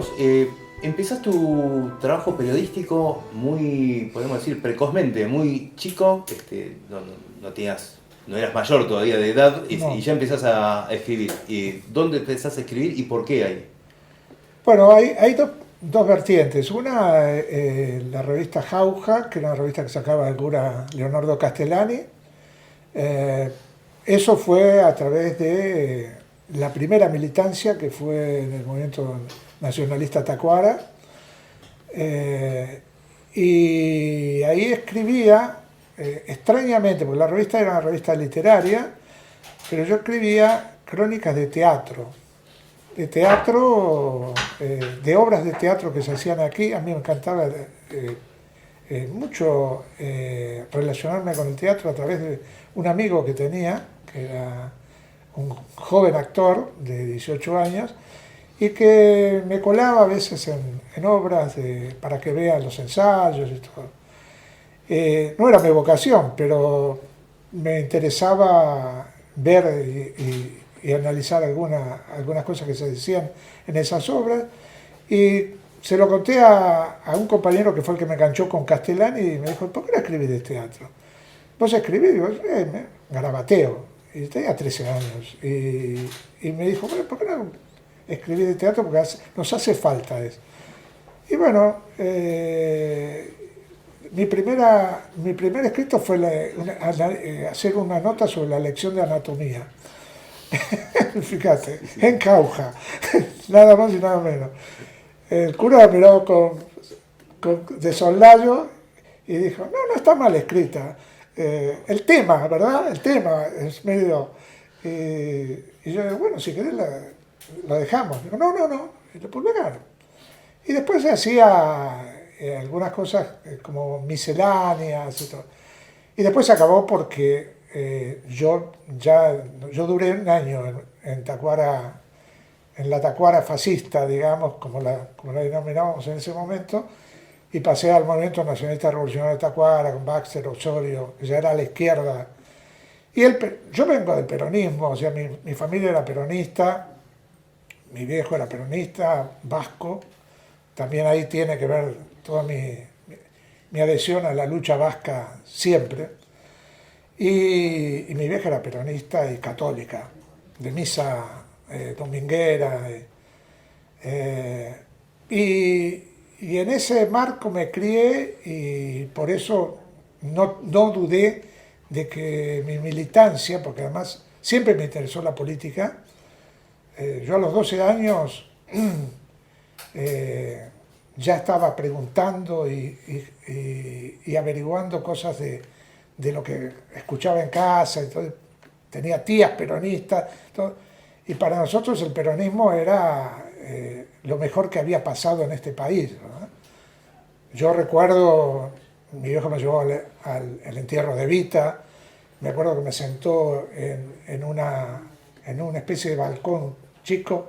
Carlos, empezás tu trabajo periodístico muy, podemos decir, precozmente, muy chico, no eras mayor todavía de edad y No. ya empezás a escribir. ¿Dónde empezás a escribir y por qué ahí? Bueno, hay dos vertientes. Una, la revista Jauja, que era una revista que sacaba el cura Leonardo Castellani. Eh, Eso fue a través de la primera militancia, que fue en el movimiento nacionalista Tacuara. Y ahí escribía, extrañamente, porque la revista era una revista literaria, pero yo escribía crónicas de obras de teatro que se hacían aquí. A mí me encantaba mucho relacionarme con el teatro a través de un amigo que tenía, que era un joven actor de 18 años, y que me colaba a veces en obras para que vean los ensayos y todo. No era mi vocación, pero me interesaba ver y analizar algunas cosas que se decían en esas obras, y se lo conté a un compañero que fue el que me enganchó con Castellani y me dijo: ¿por qué no escribís de teatro? ¿Vos escribís? Digo, garabateo. Y tenía 13 años. Y me dijo: bueno, ¿por qué no escribís de teatro? Porque nos hace falta eso. Y bueno, mi primer escrito fue hacer una nota sobre la lección de anatomía. Fíjate, en Cauja, nada más y nada menos. El cura me miró de soslayo y dijo: no está mal escrita. El tema, ¿verdad? El tema es medio... y yo digo: bueno, si querés la dejamos. Digo: no, y lo publicaron. Y después se hacía algunas cosas como misceláneas y todo. Y después se acabó porque yo duré un año en Tacuara, en la Tacuara fascista, digamos, como la denominábamos en ese momento, y pasé al movimiento nacionalista revolucionario de Tacuara con Baxter, Osorio, que ya era a la izquierda. Y yo vengo del peronismo, o sea, mi familia era peronista, mi viejo era peronista, vasco. También ahí tiene que ver toda mi adhesión a la lucha vasca siempre. Y mi vieja era peronista y católica, de misa dominguera. Y en ese marco me crié, y por eso no dudé de que mi militancia, porque además siempre me interesó la política. Yo a los 12 años ya estaba preguntando y averiguando cosas de lo que escuchaba en casa. Entonces, tenía tías peronistas, todo, y para nosotros el peronismo era lo mejor que había pasado en este país, ¿no? Yo recuerdo, mi viejo me llevó al entierro de Evita. Me acuerdo que me sentó en una especie de balcón chico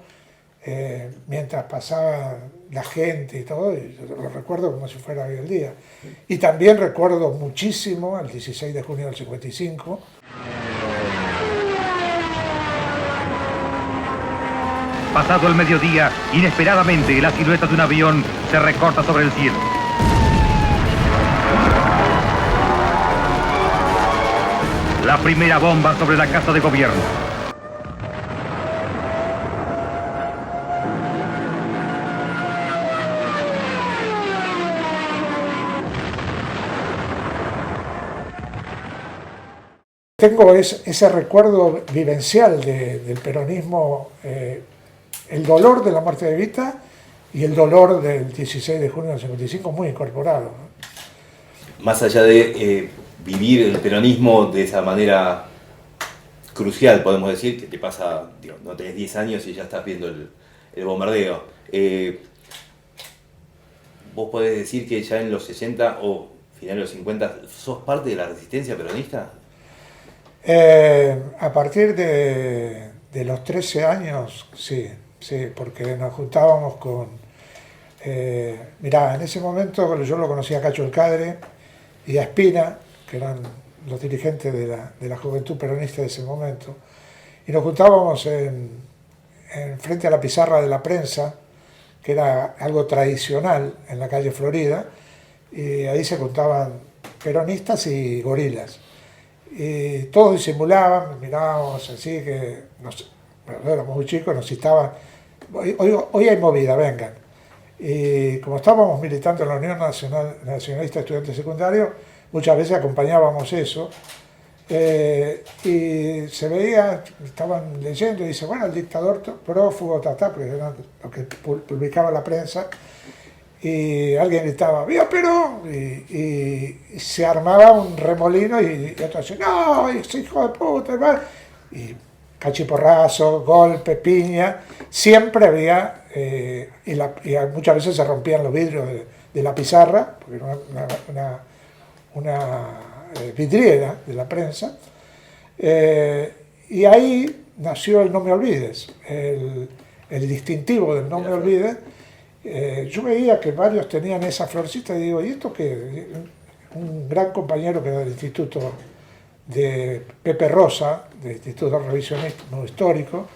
mientras pasaba la gente y todo, y yo lo recuerdo como si fuera hoy el día. Y también recuerdo muchísimo el 16 de junio del 55. Pasado el mediodía, inesperadamente la silueta de un avión se recorta sobre el cielo. La primera bomba sobre la Casa de Gobierno. Tengo ese recuerdo vivencial del peronismo, el dolor de la muerte de Evita y el dolor del 16 de junio del 55 muy incorporado, ¿no? Más allá de vivir el peronismo de esa manera crucial, podemos decir, que te pasa, digo, no tenés 10 años y ya estás viendo el bombardeo. ¿Vos podés decir que ya en los 60 o finales de los 50 sos parte de la resistencia peronista? A partir de los 13 años, sí, porque nos juntábamos con... mirá, en ese momento yo lo conocía a Cacho El Cadre y a Espina, que eran los dirigentes de la juventud peronista de ese momento, y nos juntábamos en frente a la pizarra de la prensa, que era algo tradicional en la calle Florida, y ahí se juntaban peronistas y gorilas. Y todos disimulaban, mirábamos así, que éramos muy chicos, nos citaban, hoy hay movida, vengan. Y como estábamos militando en la Unión Nacionalista de Estudiantes Secundarios, muchas veces acompañábamos eso. Y se veía, estaban leyendo y dice, bueno, el dictador prófugo, porque era lo que publicaba la prensa, y alguien gritaba, ¡viva Perón! Y se armaba un remolino y otro decía, ¡no, ese hijo de puta! Hermano. Y cachiporrazo, golpe, piña, siempre había, y muchas veces se rompían los vidrios de la pizarra, porque era una vidriera de la prensa, y ahí nació el No Me Olvides, el distintivo del No Me Olvides. Yo veía que varios tenían esa florcita y digo, ¿y esto qué? Un gran compañero que era del Instituto de Pepe Rosa, del Instituto de Revisionismo Histórico,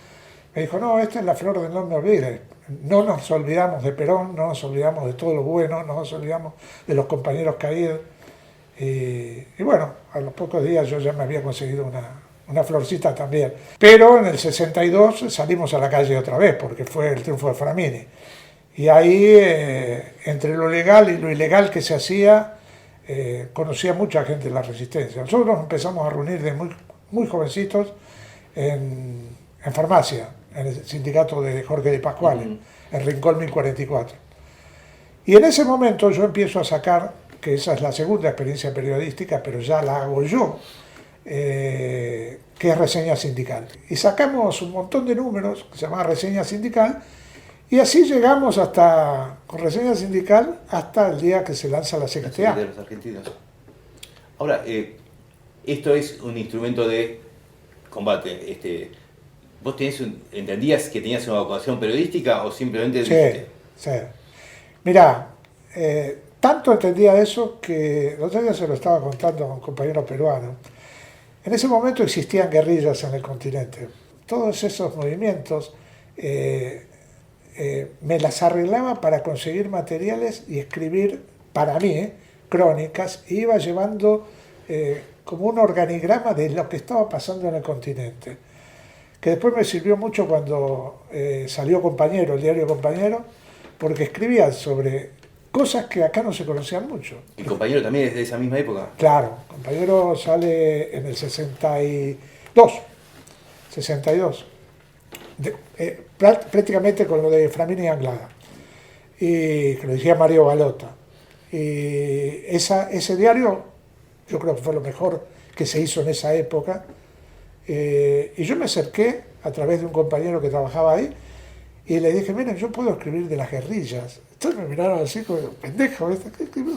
me dijo, no, esta es la flor del No Me Olvides. No nos olvidamos de Perón, no nos olvidamos de todo lo bueno, no nos olvidamos de los compañeros caídos. Y bueno, a los pocos días yo ya me había conseguido una florcita también. Pero en el 62 salimos a la calle otra vez, porque fue el triunfo de Framini. Y ahí, entre lo legal y lo ilegal que se hacía, conocía mucha gente de la resistencia. Nosotros nos empezamos a reunir de muy jovencitos en farmacia, en el sindicato de Jorge de Pascual, en Rincón 1044. Y en ese momento yo empiezo a sacar, que esa es la segunda experiencia periodística, pero ya la hago yo, que es Reseña Sindical. Y sacamos un montón de números, que se llama Reseña Sindical, y así llegamos con Reseña Sindical hasta el día que se lanza la CGTA. De los argentinos. Ahora, esto es un instrumento de combate. ¿Vos entendías que tenías una vocación periodística o simplemente dijiste? Sí. Mirá, tanto entendía eso que el otro día se lo estaba contando a un compañero peruano. En ese momento existían guerrillas en el continente. Todos esos movimientos me las arreglaba para conseguir materiales y escribir, para mí, crónicas, e iba llevando como un organigrama de lo que estaba pasando en el continente, que después me sirvió mucho cuando salió Compañero, el diario Compañero, porque escribía sobre cosas que acá no se conocían mucho. ¿Y Compañero también es de esa misma época? Claro, Compañero sale en el 62. Prácticamente con lo de Framini y Anglada, y que lo decía Mario Balota. Y ese diario yo creo que fue lo mejor que se hizo en esa época, y yo me acerqué a través de un compañero que trabajaba ahí y le dije, miren, yo puedo escribir de las guerrillas. Entonces me miraron así como pendejo,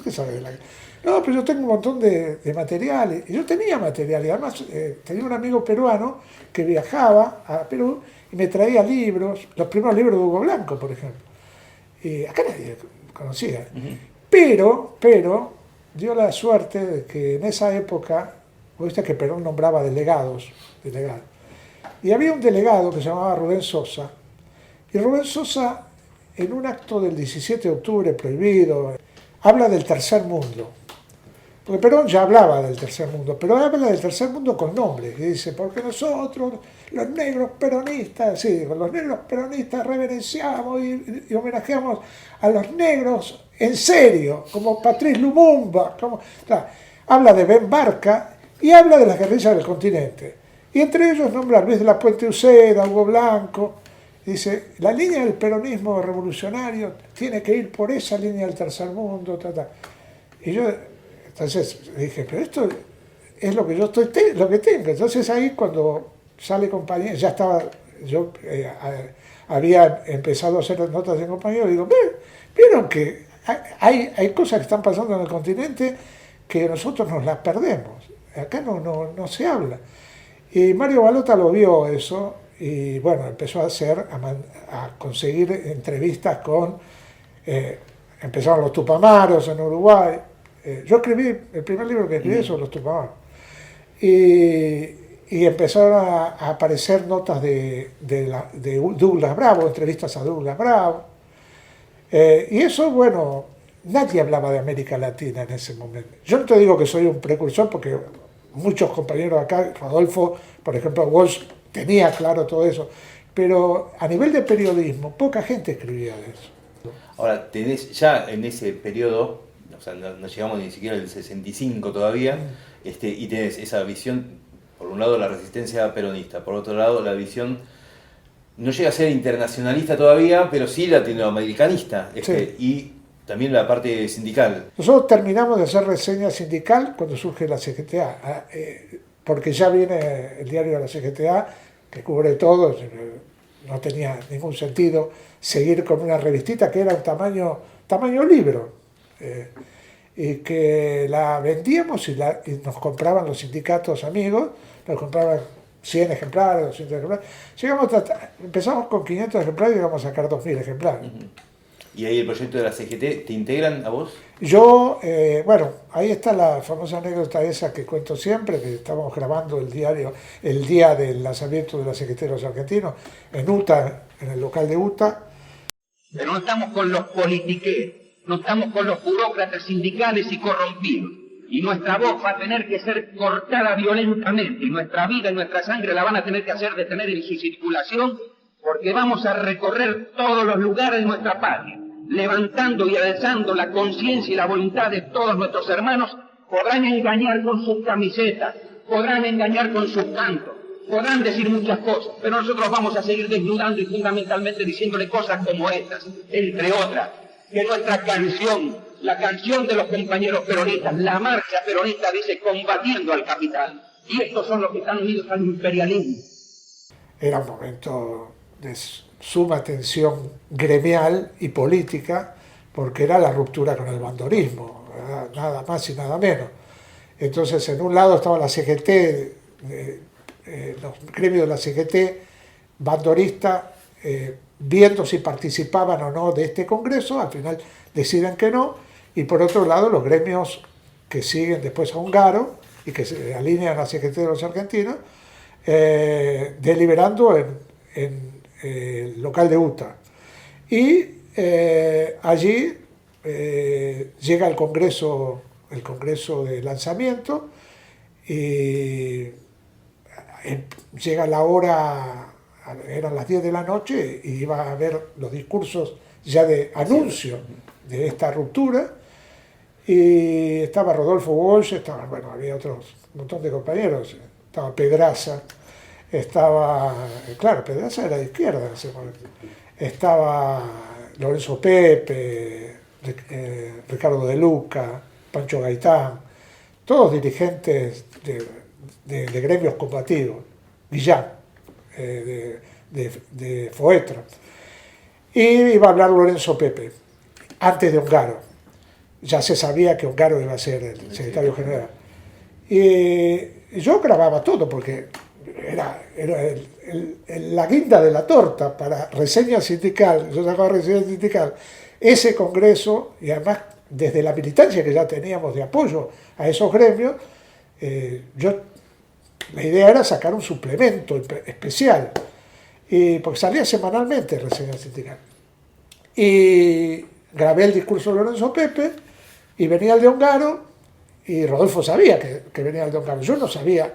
¿qué sabes de la guerrilla? No, pero yo tengo un montón de material, y yo tenía material, y además tenía un amigo peruano que viajaba a Perú y me traía libros, los primeros libros de Hugo Blanco, por ejemplo. Y acá nadie conocía. Pero dio la suerte de que en esa época, viste que Perón nombraba delegados. Y había un delegado que se llamaba Rubén Sosa. Y Rubén Sosa, en un acto del 17 de octubre prohibido, habla del tercer mundo. Porque Perón ya hablaba del tercer mundo, pero habla del tercer mundo con nombres. Y dice, porque nosotros, los negros peronistas, sí, los negros peronistas reverenciamos y homenajeamos a los negros en serio, como Patrice Lumumba. Habla de Ben Barca y habla de las guerrillas del continente. Y entre ellos nombra a Luis de la Puente Uceda, Hugo Blanco. Dice, la línea del peronismo revolucionario tiene que ir por esa línea del tercer mundo. Y yo entonces dije, pero esto es lo que yo lo que tengo. Entonces ahí cuando sale Compañero, ya estaba, yo había empezado a hacer notas de Compañero, y digo, vieron que hay cosas que están pasando en el continente que nosotros nos las perdemos. Acá no se habla. Y Mario Balota lo vio eso, y bueno, empezó a conseguir entrevistas con, empezaron los Tupamaros en Uruguay. Yo escribí, el primer libro que escribí sobre los Tupamaros. Y empezaron a aparecer notas de Douglas Bravo, entrevistas a Douglas Bravo. Y eso, bueno, nadie hablaba de América Latina en ese momento. Yo no te digo que soy un precursor porque muchos compañeros acá, Rodolfo, por ejemplo, Walsh, tenía claro todo eso, pero a nivel de periodismo, poca gente escribía de eso. Ahora, tenés ya en ese periodo, o sea, no llegamos ni siquiera al 65 todavía, y tenés esa visión, por un lado la resistencia peronista, por otro lado la visión, no llega a ser internacionalista todavía, pero sí latinoamericanista, Sí. y también la parte sindical. Nosotros terminamos de hacer reseña sindical cuando surge la CGTA, porque ya viene el diario de la CGTA, que cubre todo, no tenía ningún sentido seguir con una revistita que era un tamaño libro, y que la vendíamos y nos compraban los sindicatos amigos, nos compraban 100 ejemplares, 200 ejemplares. Empezamos con 500 ejemplares y llegamos a sacar 2000 ejemplares. ¿Y ahí el proyecto de la CGT te integran a vos? Yo, bueno, ahí está la famosa anécdota esa que cuento siempre, que estábamos grabando el diario el día del lanzamiento de la CGT de los argentinos, en UTA, en el local de UTA. Pero no estamos con los politiqueros, no estamos con los burócratas sindicales y corrompidos. Y nuestra voz va a tener que ser cortada violentamente, y nuestra vida y nuestra sangre la van a tener que hacer detener en su circulación, porque vamos a recorrer todos los lugares de nuestra patria, levantando y alzando la conciencia y la voluntad de todos nuestros hermanos. Podrán engañar con sus camisetas, podrán engañar con sus cantos, podrán decir muchas cosas, pero nosotros vamos a seguir desnudando y fundamentalmente diciéndole cosas como estas, entre otras, que nuestra canción, la canción de los compañeros peronistas, la marcha peronista dice combatiendo al capital, y estos son los que están unidos al imperialismo. Era un momento de suma tensión gremial y política, porque era la ruptura con el bandorismo, ¿verdad? Nada más y nada menos. Entonces, en un lado estaba la CGT, los gremios de la CGT, bandorista, viendo si participaban o no de este congreso, al final deciden que no, y por otro lado los gremios que siguen después a Ungaro y que se alinean a la CGT de los argentinos, deliberando en el local de UTA. Y allí llega el congreso de lanzamiento y llega la hora, eran las 10 de la noche y iba a haber los discursos ya de anuncio de esta ruptura, y estaba Rodolfo Walsh, bueno, había un montón de compañeros, estaba Pedraza, claro, Pedraza era de izquierda en ese momento, estaba Lorenzo Pepe, Ricardo De Luca, Pancho Gaitán, todos dirigentes de gremios combativos, Guillán, de Foetra, y iba a hablar Lorenzo Pepe, antes de Ungaro. Ya se sabía que Ungaro iba a ser el secretario general. Y yo grababa todo porque era la guinda de la torta para reseña sindical. Yo sacaba reseña sindical, ese congreso, y además desde la militancia que ya teníamos de apoyo a esos gremios, la idea era sacar un suplemento especial, porque salía semanalmente reseña sindical. Y grabé el discurso de Lorenzo Pepe, y venía el de Ungaro, y Rodolfo sabía que venía el de Ungaro. Yo no sabía,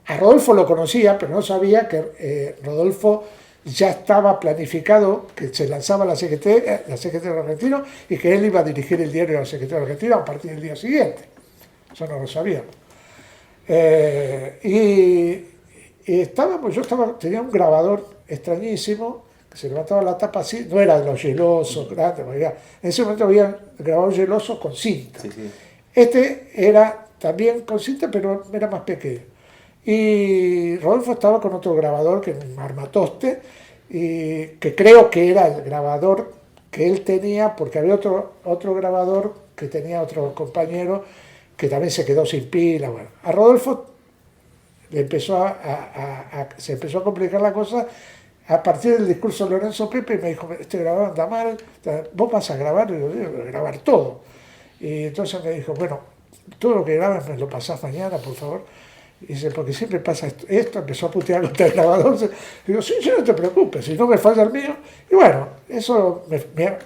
a Rodolfo lo conocía, pero no sabía que Rodolfo ya estaba planificado que se lanzaba la CGT de los argentinos, y que él iba a dirigir el diario de la CGT de los argentinos a partir del día siguiente. Eso no lo sabíamos. Tenía un grabador extrañísimo, que se levantaba la tapa así, no era de los gelosos grandes, en ese momento había grabadores gelosos con cinta. Sí, sí. Este era también con cinta, pero era más pequeño. Y Rodolfo estaba con otro grabador, que era un armatoste, y que creo que era el grabador que él tenía, porque había otro grabador que tenía otro compañero que también se quedó sin pila. Bueno, a Rodolfo le se empezó a complicar la cosa a partir del discurso de Lorenzo Pepe. Me dijo: este grabador anda mal, vos vas a grabar. Y yo digo: grabar todo. Y entonces me dijo: bueno, todo lo que grabes me lo pasás mañana, por favor. Y dice: porque siempre pasa esto. Empezó a putear contra el grabador. Y digo: sí, no te preocupes, si no me falla el mío. Y bueno, eso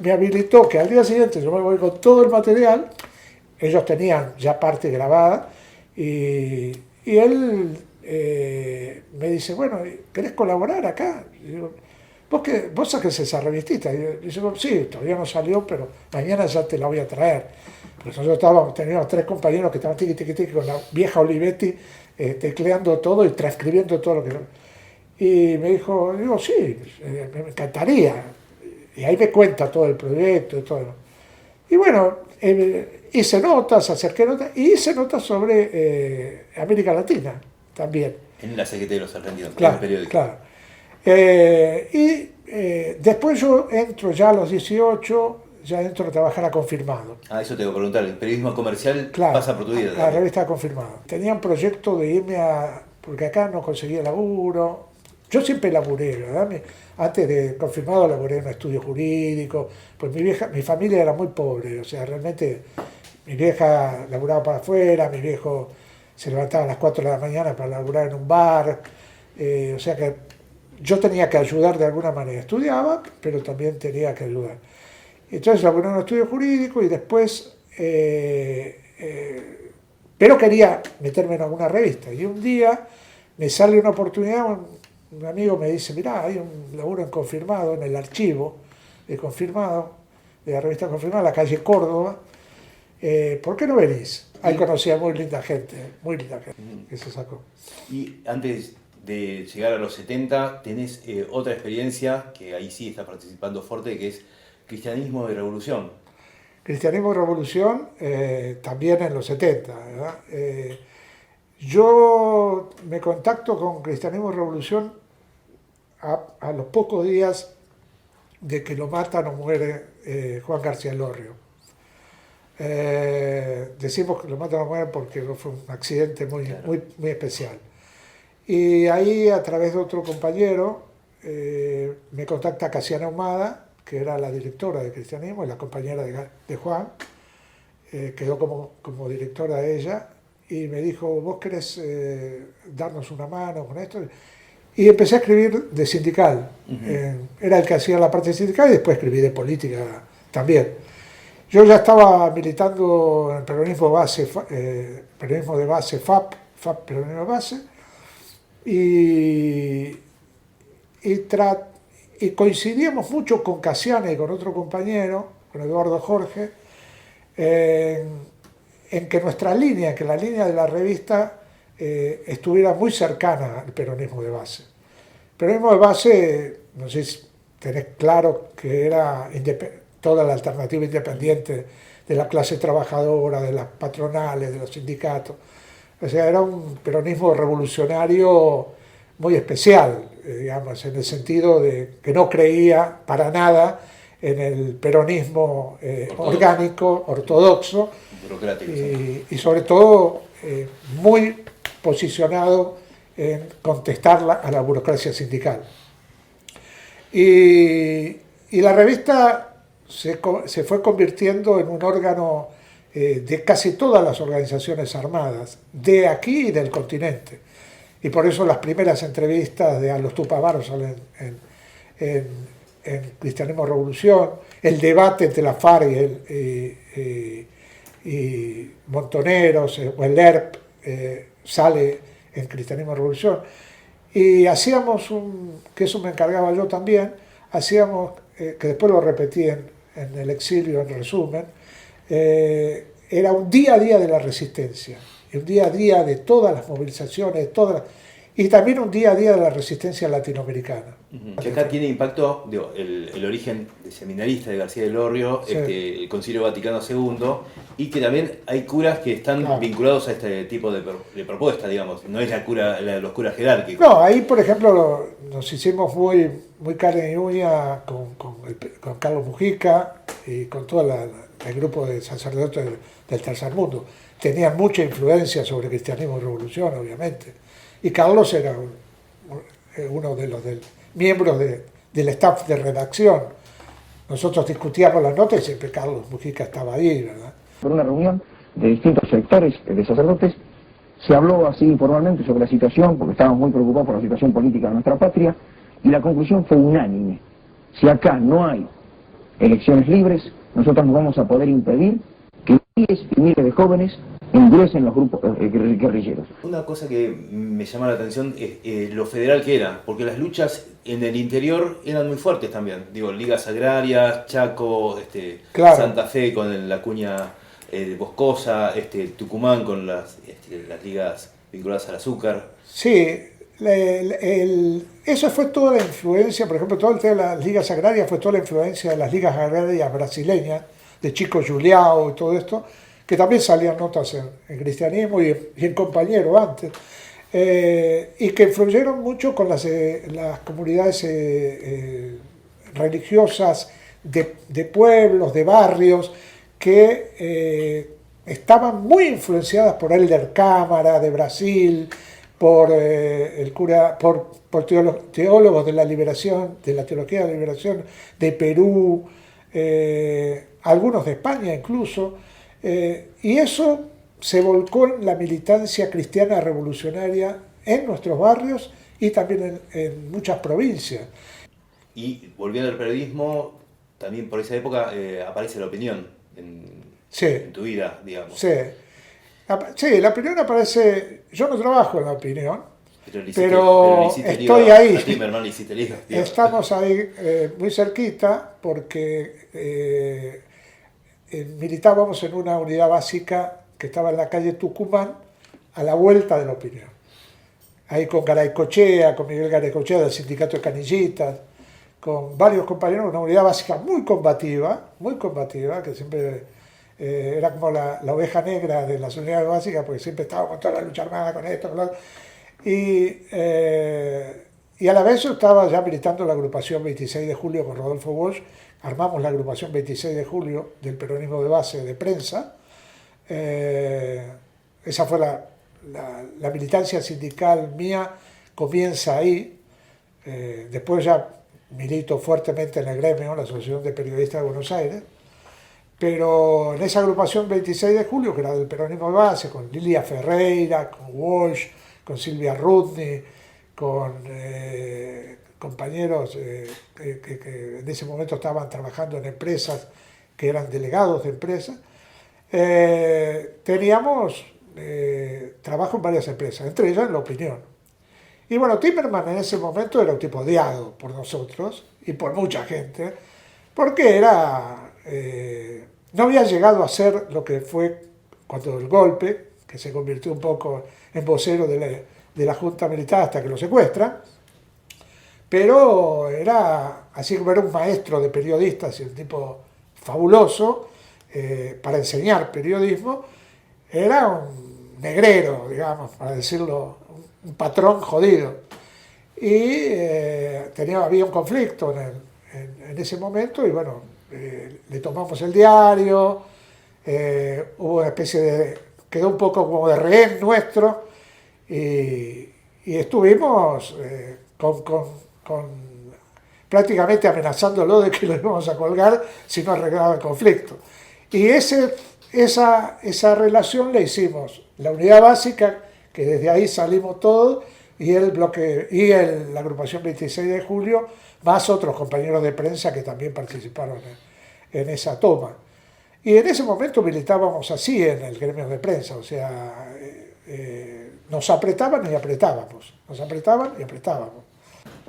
me habilitó que al día siguiente yo me voy con todo el material, ellos tenían ya parte grabada, y él me dice, bueno, ¿querés colaborar acá? Y digo, ¿Vos saques esa revistita? Y yo digo, sí, todavía no salió, pero mañana ya te la voy a traer. Pero nosotros teníamos 3 compañeros que estaban tiqui con la vieja Olivetti, tecleando todo y transcribiendo todo lo que... Y me dijo, digo, sí, me encantaría. Y ahí me cuenta todo el proyecto y todo. Y bueno, hice notas, acerqué notas, y hice notas sobre América Latina también. En la Secretaría de los Argentinos, claro, en el periódico. Claro. Después yo entro ya a los 18, ya entro a trabajar a Confirmado. Eso te voy a preguntar, el periodismo comercial pasa por tu vida. La revista Confirmado. Tenía un proyecto de irme porque acá no conseguía laburo. Yo siempre laburé, ¿verdad? Antes de Confirmado laburé en un estudio jurídico, pues mi familia era muy pobre, o sea, realmente mi vieja laburaba para afuera, mi viejo se levantaba a las 4 de la mañana para laburar en un bar, o sea que yo tenía que ayudar de alguna manera. Estudiaba, pero también tenía que ayudar. Entonces laburé en un estudio jurídico y después... pero quería meterme en alguna revista. Y un día me sale una oportunidad, un amigo me dice, mirá, hay un laburo en Confirmado, en el archivo de Confirmado, de la revista Confirmado, en la calle Córdoba. ¿Por qué no venís? Ahí conocí a muy linda gente que se sacó. Y antes de llegar a los 70, tenés otra experiencia, que ahí sí estás participando fuerte, que es Cristianismo y Revolución. Cristianismo y Revolución, también en los 70, ¿verdad? Yo me contacto con Cristianismo y Revolución a los pocos días de que lo matan o muere Juan García Elorrio. Decimos que lo matan o muere porque fue un accidente muy especial. Y ahí, a través de otro compañero, me contacta Casiana Ahumada, que era la directora de Cristianismo, y la compañera de Juan, quedó como directora ella, y me dijo, ¿vos querés darnos una mano con esto? Y empecé a escribir de sindical. Era el que hacía la parte sindical y después escribí de política también. Yo ya estaba militando en el peronismo base, peronismo de base, FAP peronismo de base, y coincidíamos mucho con Casiana y con otro compañero, con Eduardo Jorge, en que nuestra línea, que la línea de la revista estuviera muy cercana al peronismo de base. El peronismo de base, no sé si tenés claro que era toda la alternativa independiente de la clase trabajadora, de las patronales, de los sindicatos. O sea, era un peronismo revolucionario muy especial, digamos, en el sentido de que no creía para nada en el peronismo orgánico, ortodoxo, y sobre todo muy posicionado en contestar a la burocracia sindical. Y la revista se fue convirtiendo en un órgano de casi todas las organizaciones armadas, de aquí y del continente. Y por eso las primeras entrevistas de Los Tupamaros salen en Cristianismo Revolución, el debate entre la FARC y Montoneros, o el ERP, sale en Cristianismo Revolución. Y hacíamos que eso me encargaba yo también, hacíamos, que después lo repetí en el exilio, en resumen, era un día a día de la resistencia, y un día a día de todas las movilizaciones, y también un día a día de la resistencia latinoamericana. Que acá tiene impacto, digo, el origen de seminarista de García Elorrio, sí, el Concilio Vaticano II, y que también hay curas que están vinculados a este tipo de propuesta, digamos, no es los curas jerárquicos. No, ahí por ejemplo nos hicimos muy carne y uña con Carlos Mujica y con todo el grupo de sacerdotes del Tercer Mundo. Tenían mucha influencia sobre Cristianismo y Revolución, obviamente. Y Carlos era uno de los miembros del staff de redacción. Nosotros discutíamos las notas y siempre Carlos Mujica estaba ahí, ¿verdad? Por una reunión de distintos sectores de sacerdotes, se habló así informalmente sobre la situación, porque estábamos muy preocupados por la situación política de nuestra patria, y la conclusión fue unánime. Si acá no hay elecciones libres, nosotros no vamos a poder impedir que miles y miles de jóvenes ingresen los grupos guerrilleros. Una cosa que me llama la atención es lo federal que era, porque las luchas en el interior eran muy fuertes también. Digo, ligas agrarias, Chaco, claro. Santa Fe con la cuña boscosa, Tucumán con las ligas vinculadas al azúcar. Sí, eso fue toda la influencia, por ejemplo, todo el tema de las ligas agrarias fue toda la influencia de las ligas agrarias brasileñas, de Chico Julião y todo esto, que también salían notas en cristianismo y en compañero antes, y que influyeron mucho con las comunidades religiosas de pueblos, de barrios, que estaban muy influenciadas por Helder Câmara de Brasil, por el cura, por teólogos de la liberación, de la teología de la liberación de Perú, algunos de España incluso, y eso se volcó en la militancia cristiana revolucionaria en nuestros barrios y también en muchas provincias. Y volviendo al periodismo, también por esa época aparece La Opinión Sí. en tu vida, digamos. Sí. Sí, La Opinión aparece, yo no trabajo en La Opinión, pero estoy ahí. A Timerman le hiciste lío, digamos. Estamos ahí muy cerquita porque militábamos en una unidad básica que estaba en la calle Tucumán, a la vuelta de La Opinión. Ahí con Garaycochea, con Miguel Garaycochea del Sindicato de Canillitas, con varios compañeros, una unidad básica muy combativa, que siempre era como la oveja negra de las unidades básicas, porque siempre estaba con toda la lucha armada, con esto, con lo otro. Y a la vez yo estaba ya militando en la agrupación 26 de julio con Rodolfo Walsh. Armamos la agrupación 26 de julio del peronismo de base de prensa. Esa fue la militancia sindical mía, comienza ahí. Después ya milito fuertemente en el gremio, la Asociación de Periodistas de Buenos Aires. Pero en esa agrupación 26 de julio, que era del peronismo de base, con Lilia Ferreira, con Walsh, con Silvia Rudny, con compañeros que en ese momento estaban trabajando en empresas, que eran delegados de empresas, teníamos trabajo en varias empresas, entre ellas en La Opinión. Y bueno, Timerman en ese momento era un tipo odiado por nosotros y por mucha gente, porque no había llegado a ser lo que fue cuando el golpe, que se convirtió un poco en vocero de la Junta Militar hasta que lo secuestran, pero era, así como era un maestro de periodistas y un tipo fabuloso para enseñar periodismo, era un negrero, digamos, para decirlo, un patrón jodido. Y había un conflicto en ese momento y bueno, le tomamos el diario, hubo una especie de, quedó un poco como de rehén nuestro y estuvimos prácticamente amenazándolo de que lo íbamos a colgar si no arreglaba el conflicto. Y esa relación la hicimos, la unidad básica, que desde ahí salimos todos, y la agrupación 26 de julio, más otros compañeros de prensa que también participaron en esa toma. Y en ese momento militábamos así en el gremio de prensa, o sea, nos apretaban y apretábamos,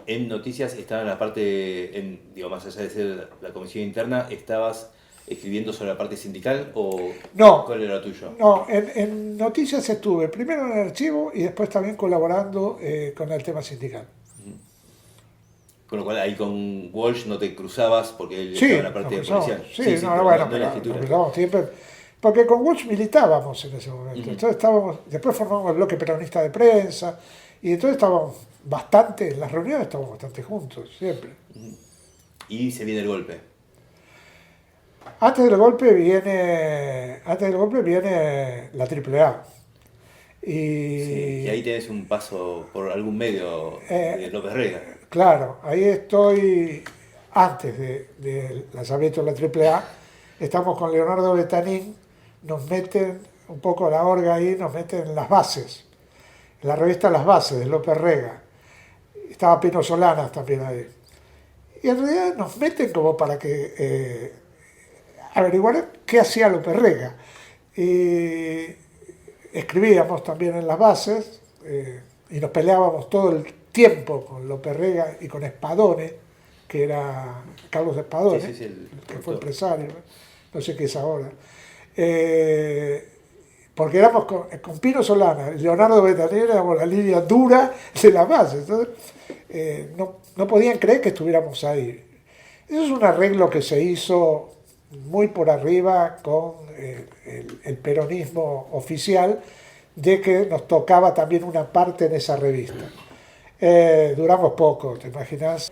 En Noticias estaba en la parte, más allá de ser la comisión interna, ¿estabas escribiendo sobre la parte sindical o no, cuál era lo tuyo? No, en Noticias estuve primero en el archivo y después también colaborando con el tema sindical. Con lo cual ahí con Walsh no te cruzabas porque él Sí, estaba en la parte policial. Sí, bueno, no en la escritura. nos cruzamos siempre, porque con Walsh militábamos en ese momento. Entonces después formamos el bloque peronista de prensa y entonces estábamos en las reuniones estábamos bastante juntos, siempre. Y se viene el golpe. Antes del golpe viene la AAA. Y ahí tenés un paso por algún medio de López Rega. Claro, ahí estoy antes del lanzamiento de la AAA. Estamos con Leonardo Betanín, nos meten un poco la orga ahí, nos meten en las bases, en la revista Las Bases de López Rega. Estaba Pino Solanas también ahí. Y en realidad nos meten como para que averiguar qué hacía López Rega. Y escribíamos también en las bases y nos peleábamos todo el tiempo con López Rega y con Spadone, que era Carlos Spadone, que fue empresario, no sé qué es ahora. Porque éramos con Pino Solana, Leonardo Betanier, éramos la línea dura de la base. Entonces, no podían creer que estuviéramos ahí. Eso es un arreglo que se hizo muy por arriba con el peronismo oficial, de que nos tocaba también una parte en esa revista. Duramos poco, ¿te imaginas?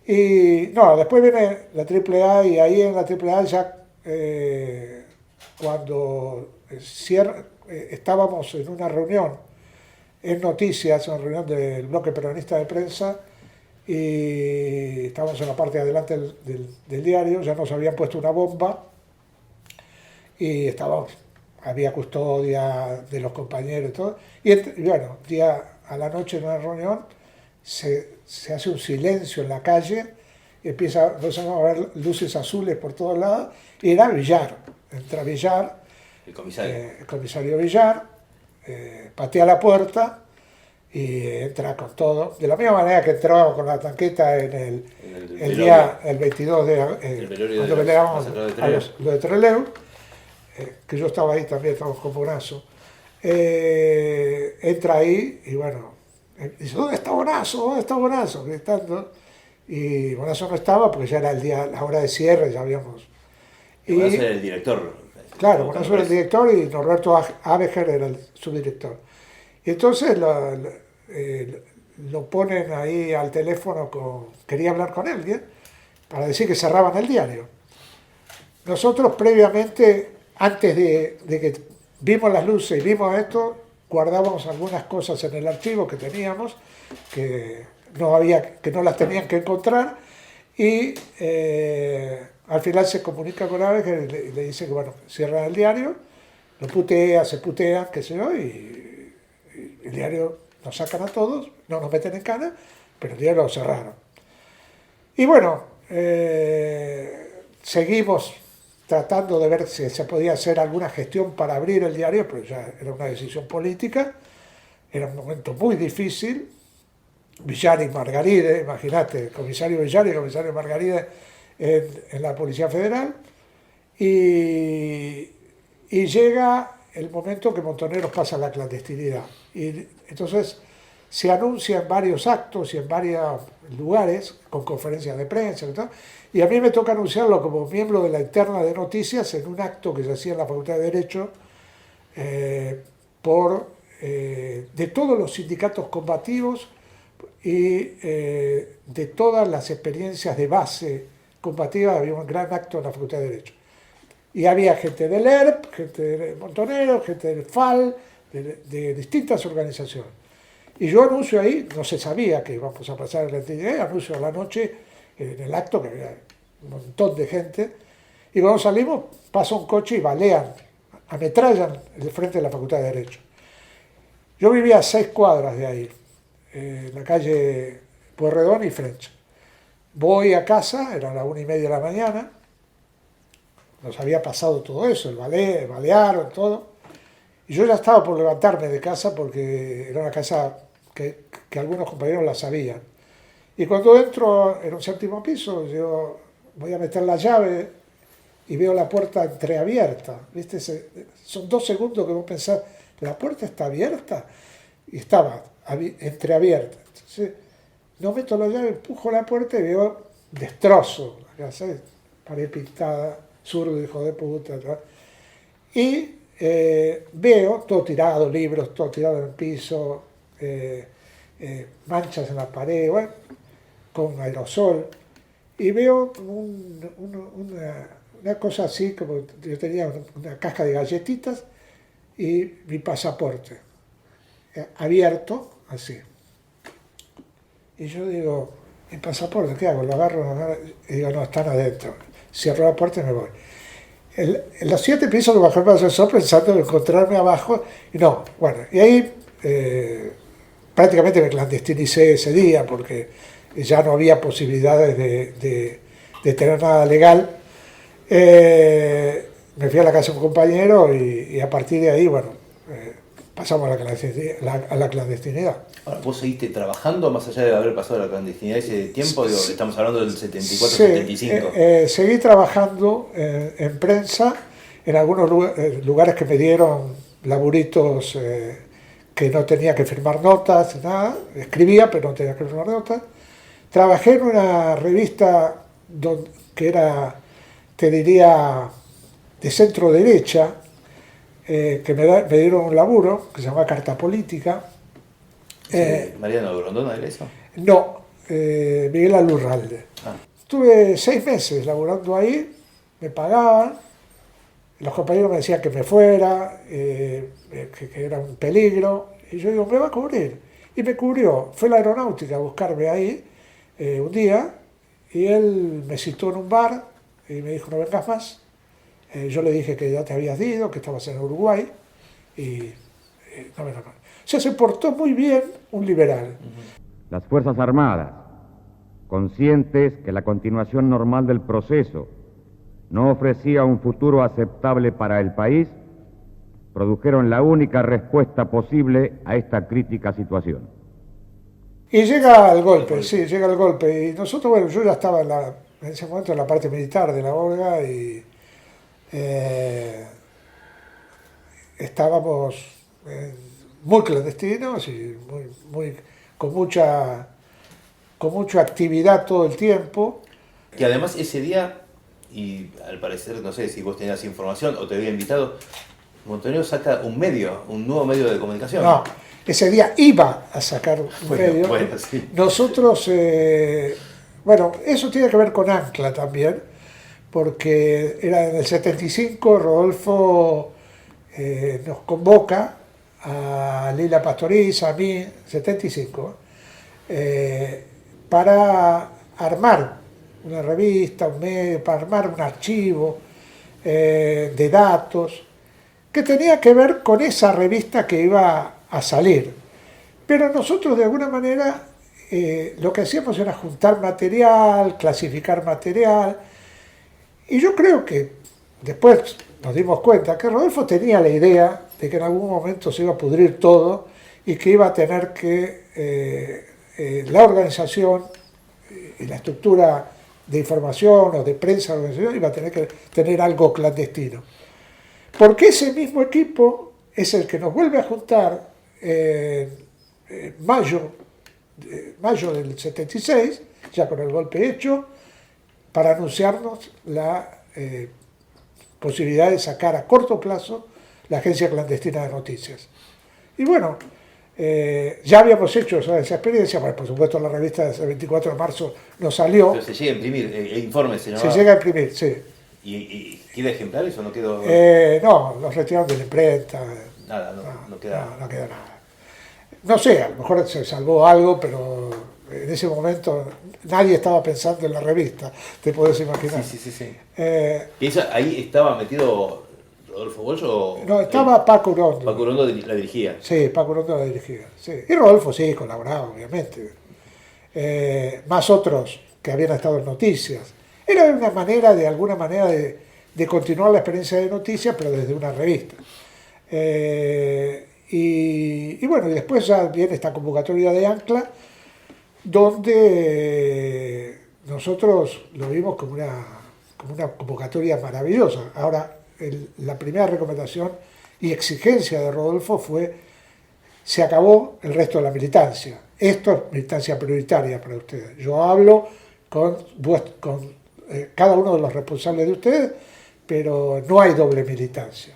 Y no, después viene la AAA, y ahí en la AAA ya cuando estábamos en una reunión en Noticias, una reunión del bloque peronista de prensa, y estábamos en la parte de adelante del diario, ya nos habían puesto una bomba y había custodia de los compañeros y todo, y bueno, un día a la noche en una reunión se hace un silencio en la calle y empezamos a ver luces azules por todos lados, y era Villar, entra Villar, el comisario Villar, patea la puerta y entra con todo, de la misma manera que entrábamos con la tanqueta en el día, el 22 cuando peleábamos a los de Trelew, que yo estaba ahí también, estábamos con Bonazo, entra ahí y bueno, dice, ¿dónde está Bonazo? ¿Dónde está Bonazo? Gritando, y Bonazo no estaba porque ya era la hora de cierre, ya habíamos... Bonazo era el director. Claro, Bonazo era el director y Norberto Abeger era el subdirector. Y entonces lo ponen ahí al teléfono, quería hablar con él, para decir que cerraban el diario. Nosotros previamente, antes de que vimos las luces y vimos esto, guardábamos algunas cosas en el archivo que teníamos, que no las tenían que encontrar, y al final se comunica con Abeger y le dice que bueno, cierran el diario, lo putea, se putea, qué sé yo, y el diario nos sacan a todos, no nos meten en cana, pero el diario lo cerraron. Y bueno, seguimos tratando de ver si se podía hacer alguna gestión para abrir el diario, pero ya era una decisión política, era un momento muy difícil. Villar y Margaride, imagínate, el comisario Villar y el comisario Margaride en la Policía Federal, y llega el momento que Montoneros pasa a la clandestinidad. Y entonces se anuncia en varios actos y en varios lugares, con conferencias de prensa y tal, y a mí me toca anunciarlo como miembro de la interna de Noticias en un acto que se hacía en la Facultad de Derecho de todos los sindicatos combativos y de todas las experiencias de base combativa. Había un gran acto en la Facultad de Derecho. Y había gente del ERP, gente de Montoneros, gente del FAL, de distintas organizaciones. Y yo anuncio ahí, no se sabía que íbamos a pasar el anuncio, anuncio a la noche en el acto, que había un montón de gente, y cuando salimos pasa un coche y balean, ametrallan el frente de la Facultad de Derecho. Yo vivía a 6 cuadras de ahí, en la calle Pueyrredón y French. Voy a casa, eran las 1:30 de la mañana, nos había pasado todo eso, balearon, todo, y yo ya estaba por levantarme de casa porque era una casa que algunos compañeros la sabían. Y cuando entro en un 7º piso, yo voy a meter la llave y veo la puerta entreabierta, ¿viste? Son 2 segundos que vos pensás, ¿la puerta está abierta? Y estaba entreabierta. Entonces, no meto la llave, empujo la puerta y veo destrozo, la casa, pared pintada, zurdo, hijo de puta, ¿no? Y veo todo tirado, libros, todo tirado en el piso, manchas en la pared, bueno, con aerosol, y veo una cosa así, como yo tenía una caja de galletitas y mi pasaporte abierto, así. Y yo digo, ¿el pasaporte qué hago? Lo agarro y digo, no, están adentro. Cierro la puerta y me voy. En los 7 pisos que bajé el ascensor pensando en encontrarme abajo, y no, bueno, y ahí prácticamente me clandestinicé ese día, porque ya no había posibilidades de tener nada legal. Me fui a la casa de un compañero y a partir de ahí, bueno, pasamos a la clandestinidad. Ahora, ¿vos seguiste trabajando más allá de haber pasado la clandestinidad ese tiempo? Digo, Sí. estamos hablando del 74, Sí, 75. seguí trabajando en prensa, en algunos lugares que me dieron laburitos que no tenía que firmar notas, nada. Escribía, pero no tenía que firmar notas. Trabajé en una revista que era, te diría, de centro derecha, que me dieron un laburo, que se llama Carta Política. Sí, Mariano Grondona, ¿era eso? No, Miguel Alurralde. Ah. Estuve 6 meses laburando ahí, me pagaban, los compañeros me decían que me fuera, que era un peligro, y yo digo, me va a cubrir. Y me cubrió, fue la aeronáutica a buscarme ahí un día, y él me citó en un bar y me dijo, no vengas más. Yo le dije que ya te habías ido, que estabas en Uruguay, y no vengas más. O sea, se portó muy bien un liberal. Las Fuerzas Armadas, conscientes que la continuación normal del proceso no ofrecía un futuro aceptable para el país, produjeron la única respuesta posible a esta crítica situación. Y llega el golpe, sí, llega el golpe. Y nosotros, bueno, yo ya estaba en ese momento en la parte militar de la ORGA y estábamos muy clandestinos y con mucha actividad todo el tiempo. Que además ese día, y al parecer, no sé si vos tenías información o te había invitado, Montonero saca un nuevo medio de comunicación. No, ese día iba a sacar un medio. Bueno, sí. Nosotros, bueno, eso tiene que ver con Ancla también, porque era en el 75, Rodolfo nos convoca a Lila Pastoriza, a mí, 75, para armar una revista, un medio, para armar un archivo de datos que tenía que ver con esa revista que iba a salir. Pero nosotros de alguna manera lo que hacíamos era juntar material, clasificar material, y yo creo que después nos dimos cuenta que Rodolfo tenía la idea de que en algún momento se iba a pudrir todo y que iba a tener que la organización y la estructura de información o de prensa de la organización iba a tener que tener algo clandestino. Porque ese mismo equipo es el que nos vuelve a juntar en mayo del 76, ya con el golpe hecho, para anunciarnos la posibilidad de sacar a corto plazo la Agencia Clandestina de Noticias. Y bueno, ya habíamos hecho esa experiencia, bueno, por supuesto la revista del 24 de marzo no salió. Pero se llega a imprimir, el informe se llamaba. Se llega a imprimir, sí. ¿Y queda ejemplares o no quedó? No, los retiraron de la imprenta. Nada, no queda. No queda nada. No sé, a lo mejor se salvó algo, pero en ese momento nadie estaba pensando en la revista, te podés imaginar. Sí. ¿Y eso, ahí estaba metido Rodolfo Walsh o...? No, estaba Paco Urondo. Paco Urondo la dirigía. Sí, Paco Urondo la dirigía. Sí. Y Rodolfo sí, colaboraba, obviamente. Más otros que habían estado en Noticias. Era una manera, de alguna manera, de continuar la experiencia de Noticias, pero desde una revista. Y bueno, y después ya viene esta convocatoria de Ancla, donde nosotros lo vimos como una convocatoria maravillosa. Ahora, la primera recomendación y exigencia de Rodolfo fue: se acabó el resto de la militancia. Esto es militancia prioritaria para ustedes. Yo hablo con cada uno de los responsables de ustedes, pero no hay doble militancia,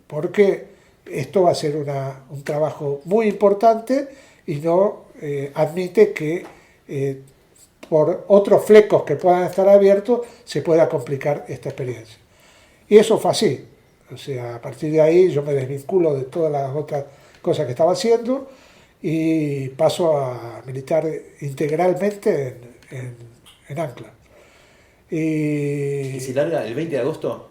porque esto va a ser un trabajo muy importante y no admite que por otros flecos que puedan estar abiertos se pueda complicar esta experiencia. Y eso fue así. O sea, a partir de ahí yo me desvinculo de todas las otras cosas que estaba haciendo y paso a militar integralmente en Ancla. ¿Y se larga el 20 de agosto?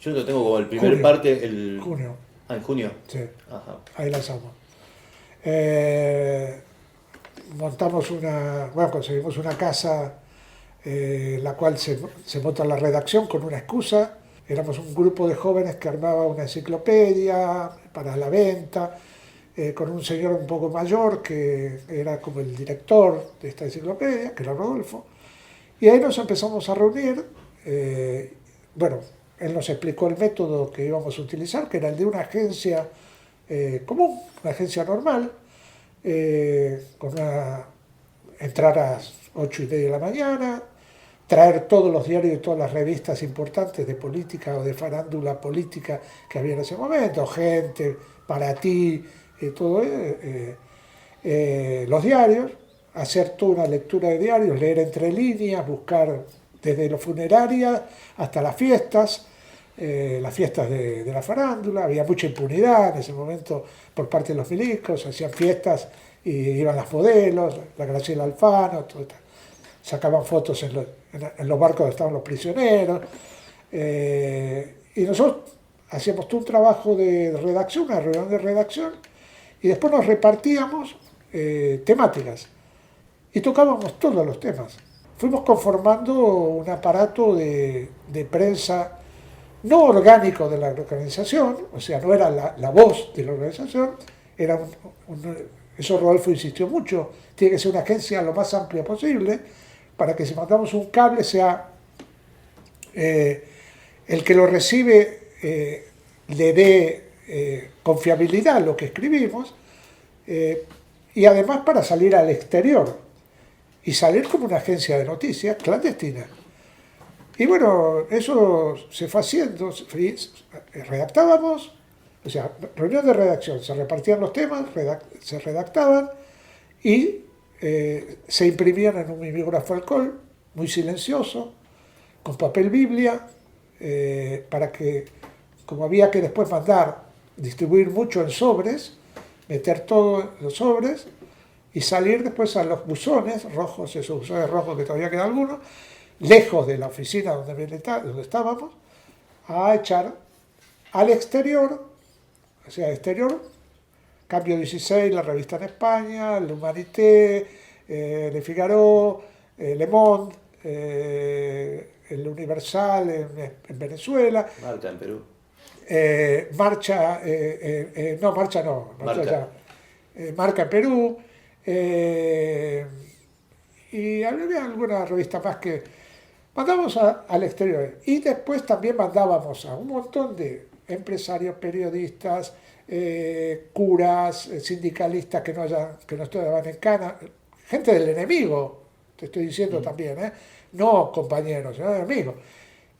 Yo lo tengo como el primer Junio. parte. Junio. Ah, en junio. Sí, Ajá. ahí lanzamos. conseguimos una casa en la cual se monta la redacción con una excusa. Éramos un grupo de jóvenes que armaba una enciclopedia para la venta, con un señor un poco mayor que era como el director de esta enciclopedia, que era Rodolfo. Y ahí nos empezamos a reunir. Bueno, él nos explicó el método que íbamos a utilizar, que era el de una agencia común, una agencia normal, entrar a las 8:30 de la mañana, traer todos los diarios y todas las revistas importantes de política o de farándula política que había en ese momento, Gente, Para Ti, los diarios, hacer toda una lectura de diarios, leer entre líneas, buscar desde las funerarias hasta las fiestas de la farándula. Había mucha impunidad en ese momento por parte de los milicos, hacían fiestas y iban las modelos, la Graciela Alfano, todo, sacaban fotos en los barcos donde estaban los prisioneros, y nosotros hacíamos todo un trabajo de redacción, una reunión de redacción, y después nos repartíamos temáticas y tocábamos todos los temas. Fuimos conformando un aparato de prensa no orgánico de la organización, o sea, no era la voz de la organización, era eso Rodolfo insistió mucho, tiene que ser una agencia lo más amplia posible, para que si mandamos un cable sea el que lo recibe le dé confiabilidad a lo que escribimos, y además para salir al exterior y salir como una agencia de noticias clandestina. Y bueno, eso se fue haciendo, redactábamos, o sea, reunión de redacción, se repartían los temas, se redactaban y se imprimían en un mimeógrafo alcohol, muy silencioso, con papel Biblia, para que, como había que después distribuir mucho en sobres, meter todo en los sobres y salir después a los buzones rojos, esos buzones rojos que todavía quedan algunos, lejos de la oficina donde estábamos, a echar al exterior, o sea, exterior, Cambio 16, la revista en España, l'Humanité, Le Figaro, Le Monde, el Universal en Venezuela. Marca en Perú. Marca en Perú. Y había alguna revista más que mandamos al exterior. Y después también mandábamos a un montón de empresarios, periodistas, curas, sindicalistas que no estaban en cana, gente del enemigo, te estoy diciendo también, no compañeros, sino enemigos.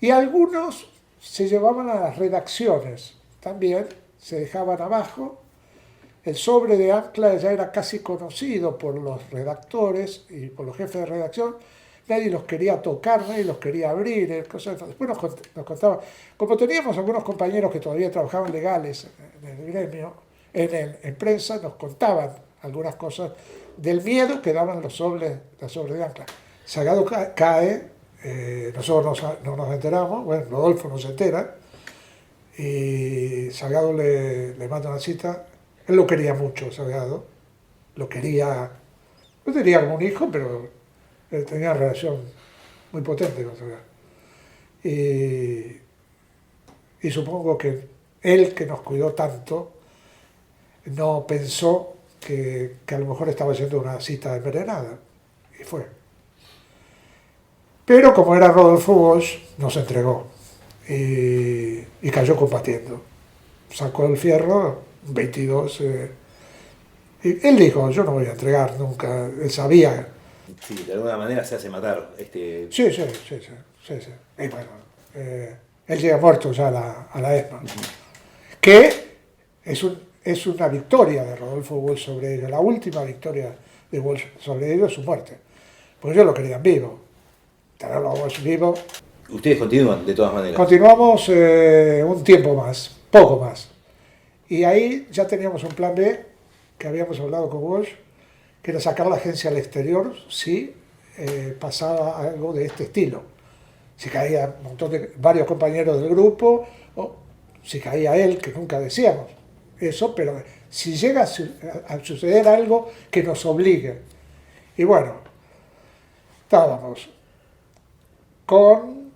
Y algunos se llevaban a las redacciones, también se dejaban abajo. El sobre de Ancla ya era casi conocido por los redactores y por los jefes de redacción. Nadie los quería tocar, nadie los quería abrir. Después nos contaban, como teníamos algunos compañeros que todavía trabajaban legales en el gremio, en prensa, nos contaban algunas cosas del miedo que daban los sobres de Ancla. Salgado cae, nosotros no nos enteramos, bueno, Rodolfo no se entera, y Salgado le manda una cita. Él lo quería mucho, Salgado, lo quería, no tenía como un hijo, pero tenía una relación muy potente con Salgado. Y supongo que él, que nos cuidó tanto, no pensó que a lo mejor estaba haciendo una cita envenenada, y fue. Pero como era Rodolfo Bosch, nos entregó y cayó combatiendo. Sacó el fierro, 22. Y él dijo, yo no voy a entregar nunca, él sabía. Sí, de alguna manera se hace matar. Sí. Y bueno, él llega muerto ya a la ESMA. Que es una victoria de Rodolfo Bosch sobre ellos, la última victoria de Bosch sobre ellos es su muerte. Porque ellos lo querían vivo. Tenerlo a Bosch vivo. ¿Ustedes continúan de todas maneras? Continuamos un tiempo más, poco más. Y ahí ya teníamos un plan B, que habíamos hablado con Bosch, que era sacar la agencia al exterior si pasaba algo de este estilo. Si caía varios compañeros del grupo, o si caía él, que nunca decíamos eso, pero si llega a suceder algo que nos obligue. Y bueno, estábamos con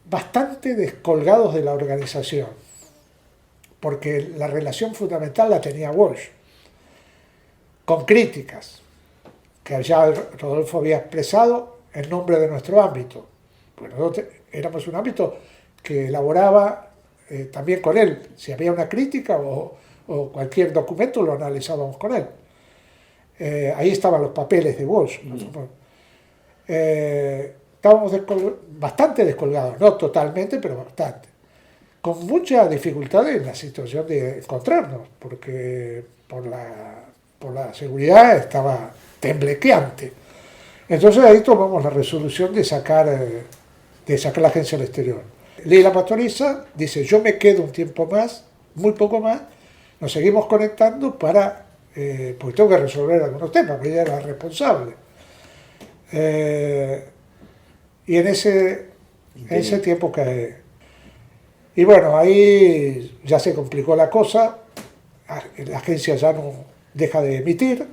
bastante descolgados de la organización, porque la relación fundamental la tenía Walsh, con críticas, que ya Rodolfo había expresado en nombre de nuestro ámbito. Pues nosotros éramos un ámbito que elaboraba también con él. Si había una crítica o cualquier documento, lo analizábamos con él. Ahí estaban los papeles de Walsh. Estábamos bastante descolgados, no totalmente, pero bastante. Con mucha dificultad en la situación de encontrarnos, porque por la seguridad estaba temblequeante. Entonces ahí tomamos la resolución de sacar la agencia al exterior. Leila Pastoriza dice, yo me quedo un tiempo más, muy poco más, nos seguimos conectando porque tengo que resolver algunos temas, porque ella era responsable. Y en ese tiempo cae. Y bueno, ahí ya se complicó la cosa, la agencia ya no deja de emitir,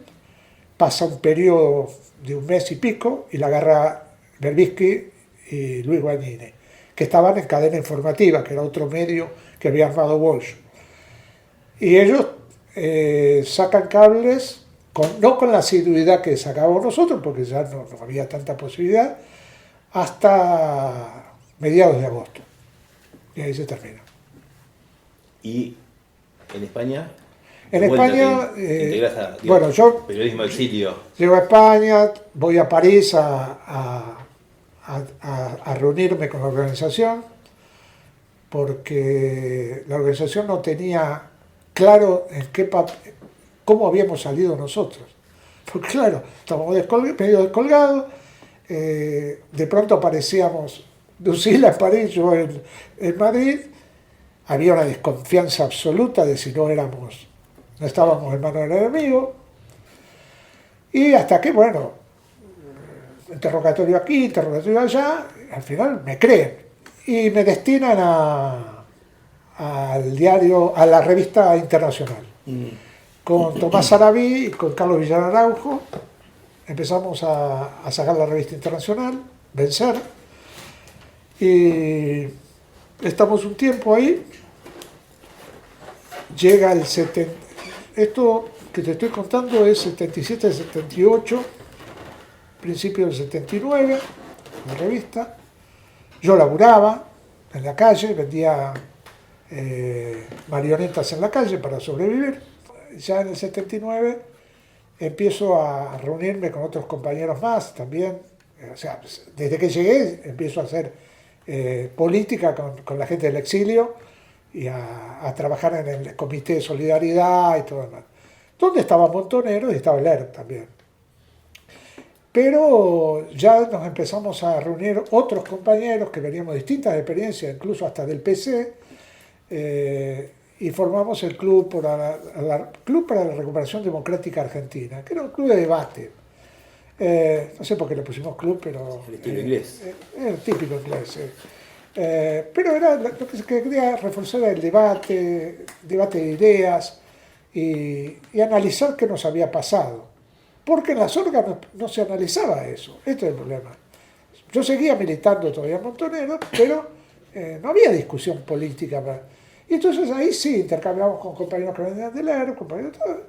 pasa un periodo de un mes y pico y la agarra Berbisky y Luis Guagnini, que estaban en Cadena Informativa, que era otro medio que había armado Walsh. Y ellos sacan cables, no con la asiduidad que sacábamos nosotros, porque ya no había tanta posibilidad, hasta mediados de agosto. Y ahí se termina. ¿Y en España? En España, bueno, yo periodismo exilio. Llego a España, voy a París a reunirme con la organización, porque la organización no tenía claro cómo habíamos salido nosotros. Porque claro, estábamos medio descolgados, de pronto aparecíamos Lucila en París, yo en Madrid, había una desconfianza absoluta de si no estábamos en manos del enemigo, y hasta que, bueno, interrogatorio aquí, interrogatorio allá, al final me creen y me destinan al diario, a la revista Internacional, con Tomás Arabí y con Carlos Villar Araujo. Empezamos a sacar la revista Internacional, Vencer, y estamos un tiempo ahí. Llega el 70, esto que te estoy contando es 77, 78, principio del 79, la revista. Yo laburaba en la calle, vendía marionetas en la calle para sobrevivir. Ya en el 79 empiezo a reunirme con otros compañeros más también. O sea, desde que llegué empiezo a hacer política con la gente del exilio y a trabajar en el Comité de Solidaridad y todo lo demás. Donde estaba Montonero y estaba Lerner también. Pero ya nos empezamos a reunir otros compañeros que veníamos de distintas experiencias, incluso hasta del PC, y formamos el Club para la Recuperación Democrática Argentina, que era un club de debate. No sé por qué le pusimos club, pero... El estilo inglés. El típico inglés. Pero era lo que se quería reforzar el debate de ideas y analizar qué nos había pasado. Porque en las órganos no se analizaba eso. Este es el problema. Yo seguía militando todavía en Montonero, pero no había discusión política. Y entonces ahí sí intercambiábamos con compañeros que venían del ERP, compañeros de todo,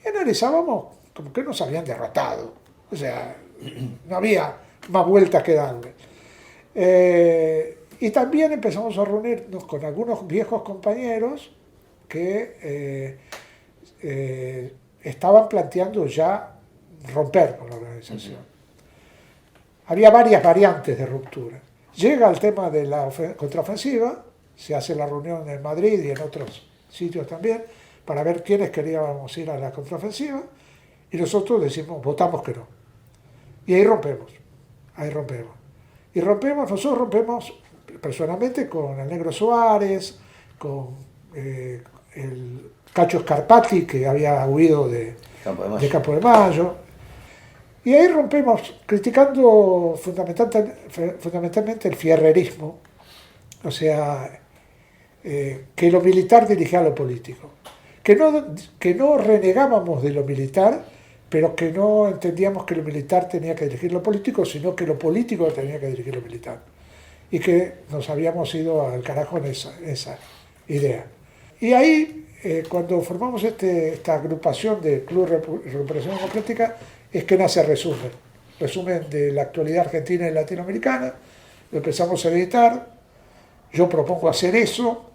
y analizábamos como que nos habían derrotado. O sea, no había más vueltas que darle. Y también empezamos a reunirnos con algunos viejos compañeros que estaban planteando ya romper con la organización. Había varias variantes de ruptura. Llega el tema de la contraofensiva, se hace la reunión en Madrid y en otros sitios también, para ver quiénes queríamos ir a la contraofensiva, y nosotros decimos, votamos que no. Y ahí rompemos. Nosotros rompemos personalmente con el Negro Suárez, con el Cacho Scarpati, que había huido de Campo de Mayo. Y ahí rompemos criticando fundamentalmente el fierrerismo, o sea, que lo militar dirigía a lo político. Que no renegábamos de lo militar, pero que no entendíamos que lo militar tenía que dirigir lo político, sino que lo político tenía que dirigir lo militar. Y que nos habíamos ido al carajo en esa idea. Y ahí, cuando formamos esta agrupación de Club Recuperación Democrática, es que nace resumen de la actualidad argentina y latinoamericana. Lo empezamos a editar, yo propongo hacer eso,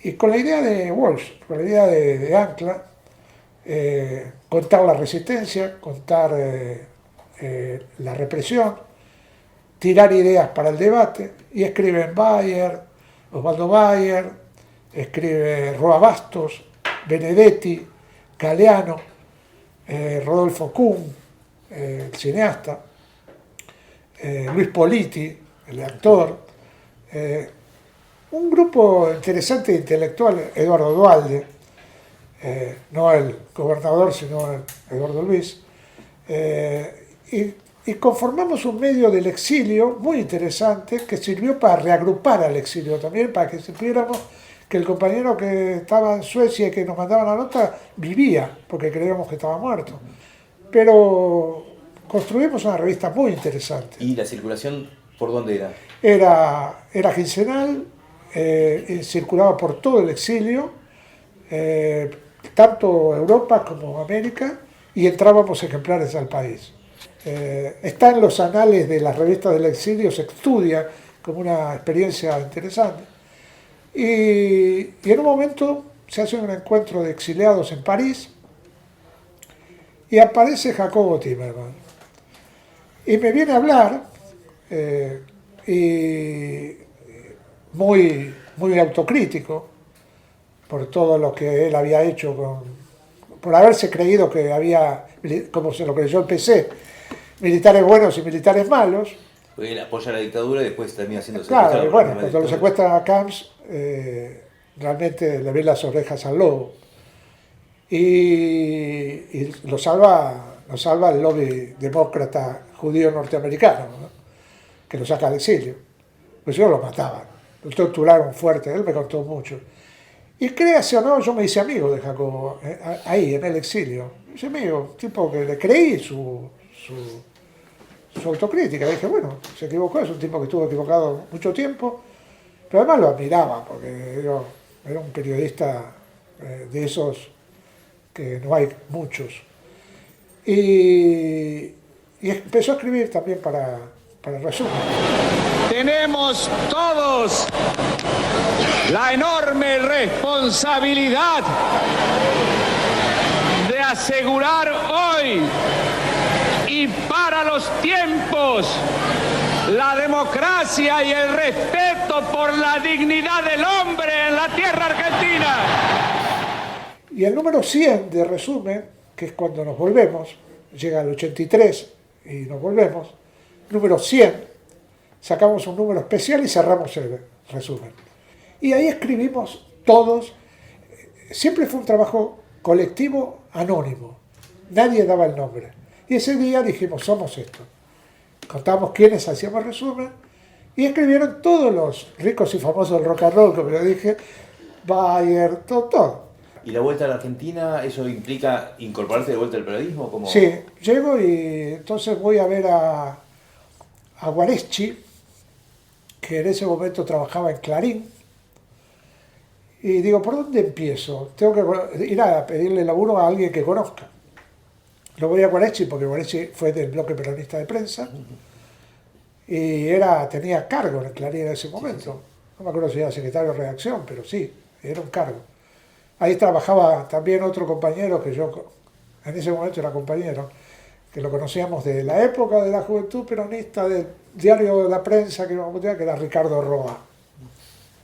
y con la idea de Walsh, con la idea de Ancla, contar la resistencia, contar la represión, tirar ideas para el debate, y escriben Bayer, Osvaldo Bayer, escribe Roa Bastos, Benedetti, Galeano, Rodolfo Kuhn, el cineasta, Luis Politi, el actor, un grupo interesante de intelectuales, Eduardo Duhalde, no el gobernador, sino Eduardo Luis, y conformamos un medio del exilio muy interesante que sirvió para reagrupar al exilio también, para que supiéramos que el compañero que estaba en Suecia y que nos mandaba la nota vivía, porque creíamos que estaba muerto. Pero construimos una revista muy interesante. ¿Y la circulación por dónde era? Era quincenal, circulaba por todo el exilio, tanto Europa como América, y entrábamos ejemplares al país. Está en los anales de las revistas del exilio, se estudia como una experiencia interesante. Y en un momento se hace un encuentro de exiliados en París y aparece Jacobo Timerman. Y me viene a hablar, y muy autocrítico por todo lo que él había hecho, por haberse creído que había, como se lo creyó el PC, militares buenos y militares malos. Él apoya la dictadura y después termina siendo secuestrado. Claro, y bueno, cuando lo secuestran a Camps, realmente le ven las orejas al lobo. Y lo salva el lobby demócrata judío norteamericano, ¿no? Que lo saca al exilio. Pues yo lo mataban, lo torturaron fuerte, él me contó mucho. Y créase o no, yo me hice amigo de Jacobo, ahí en el exilio. Me hice amigo, tipo que le creí su autocrítica. Dije, bueno, se equivocó, es un tipo que estuvo equivocado mucho tiempo, pero además lo admiraba, porque era un periodista de esos que no hay muchos. Y empezó a escribir también para el resumen. Tenemos todos la enorme responsabilidad de asegurar hoy y para los tiempos la democracia y el respeto por la dignidad del hombre en la tierra argentina. Y el número 100 de resumen, que es cuando nos volvemos, llega al 83 y nos volvemos, número 100, sacamos un número especial y cerramos el resumen. Y ahí escribimos todos, siempre fue un trabajo colectivo anónimo, nadie daba el nombre. Y ese día dijimos, somos esto. Contamos quiénes hacíamos resumen y escribieron todos los ricos y famosos del rock and roll, como yo dije, Bayer, todo. ¿Y la vuelta a la Argentina, eso implica incorporarse de vuelta al periodismo? ¿Cómo? Sí, llego y entonces voy a ver a Guareschi, que en ese momento trabajaba en Clarín, y digo, ¿por dónde empiezo? Tengo que ir a pedirle laburo a alguien que conozca. Lo voy a Guareschi porque Guareschi fue del bloque peronista de prensa y tenía cargo en Clarín en ese momento. No me acuerdo si era secretario de redacción, pero sí, era un cargo. Ahí trabajaba también otro compañero que yo, en ese momento era compañero, que lo conocíamos de la época de la juventud peronista, del diario de la prensa, que era Ricardo Roa.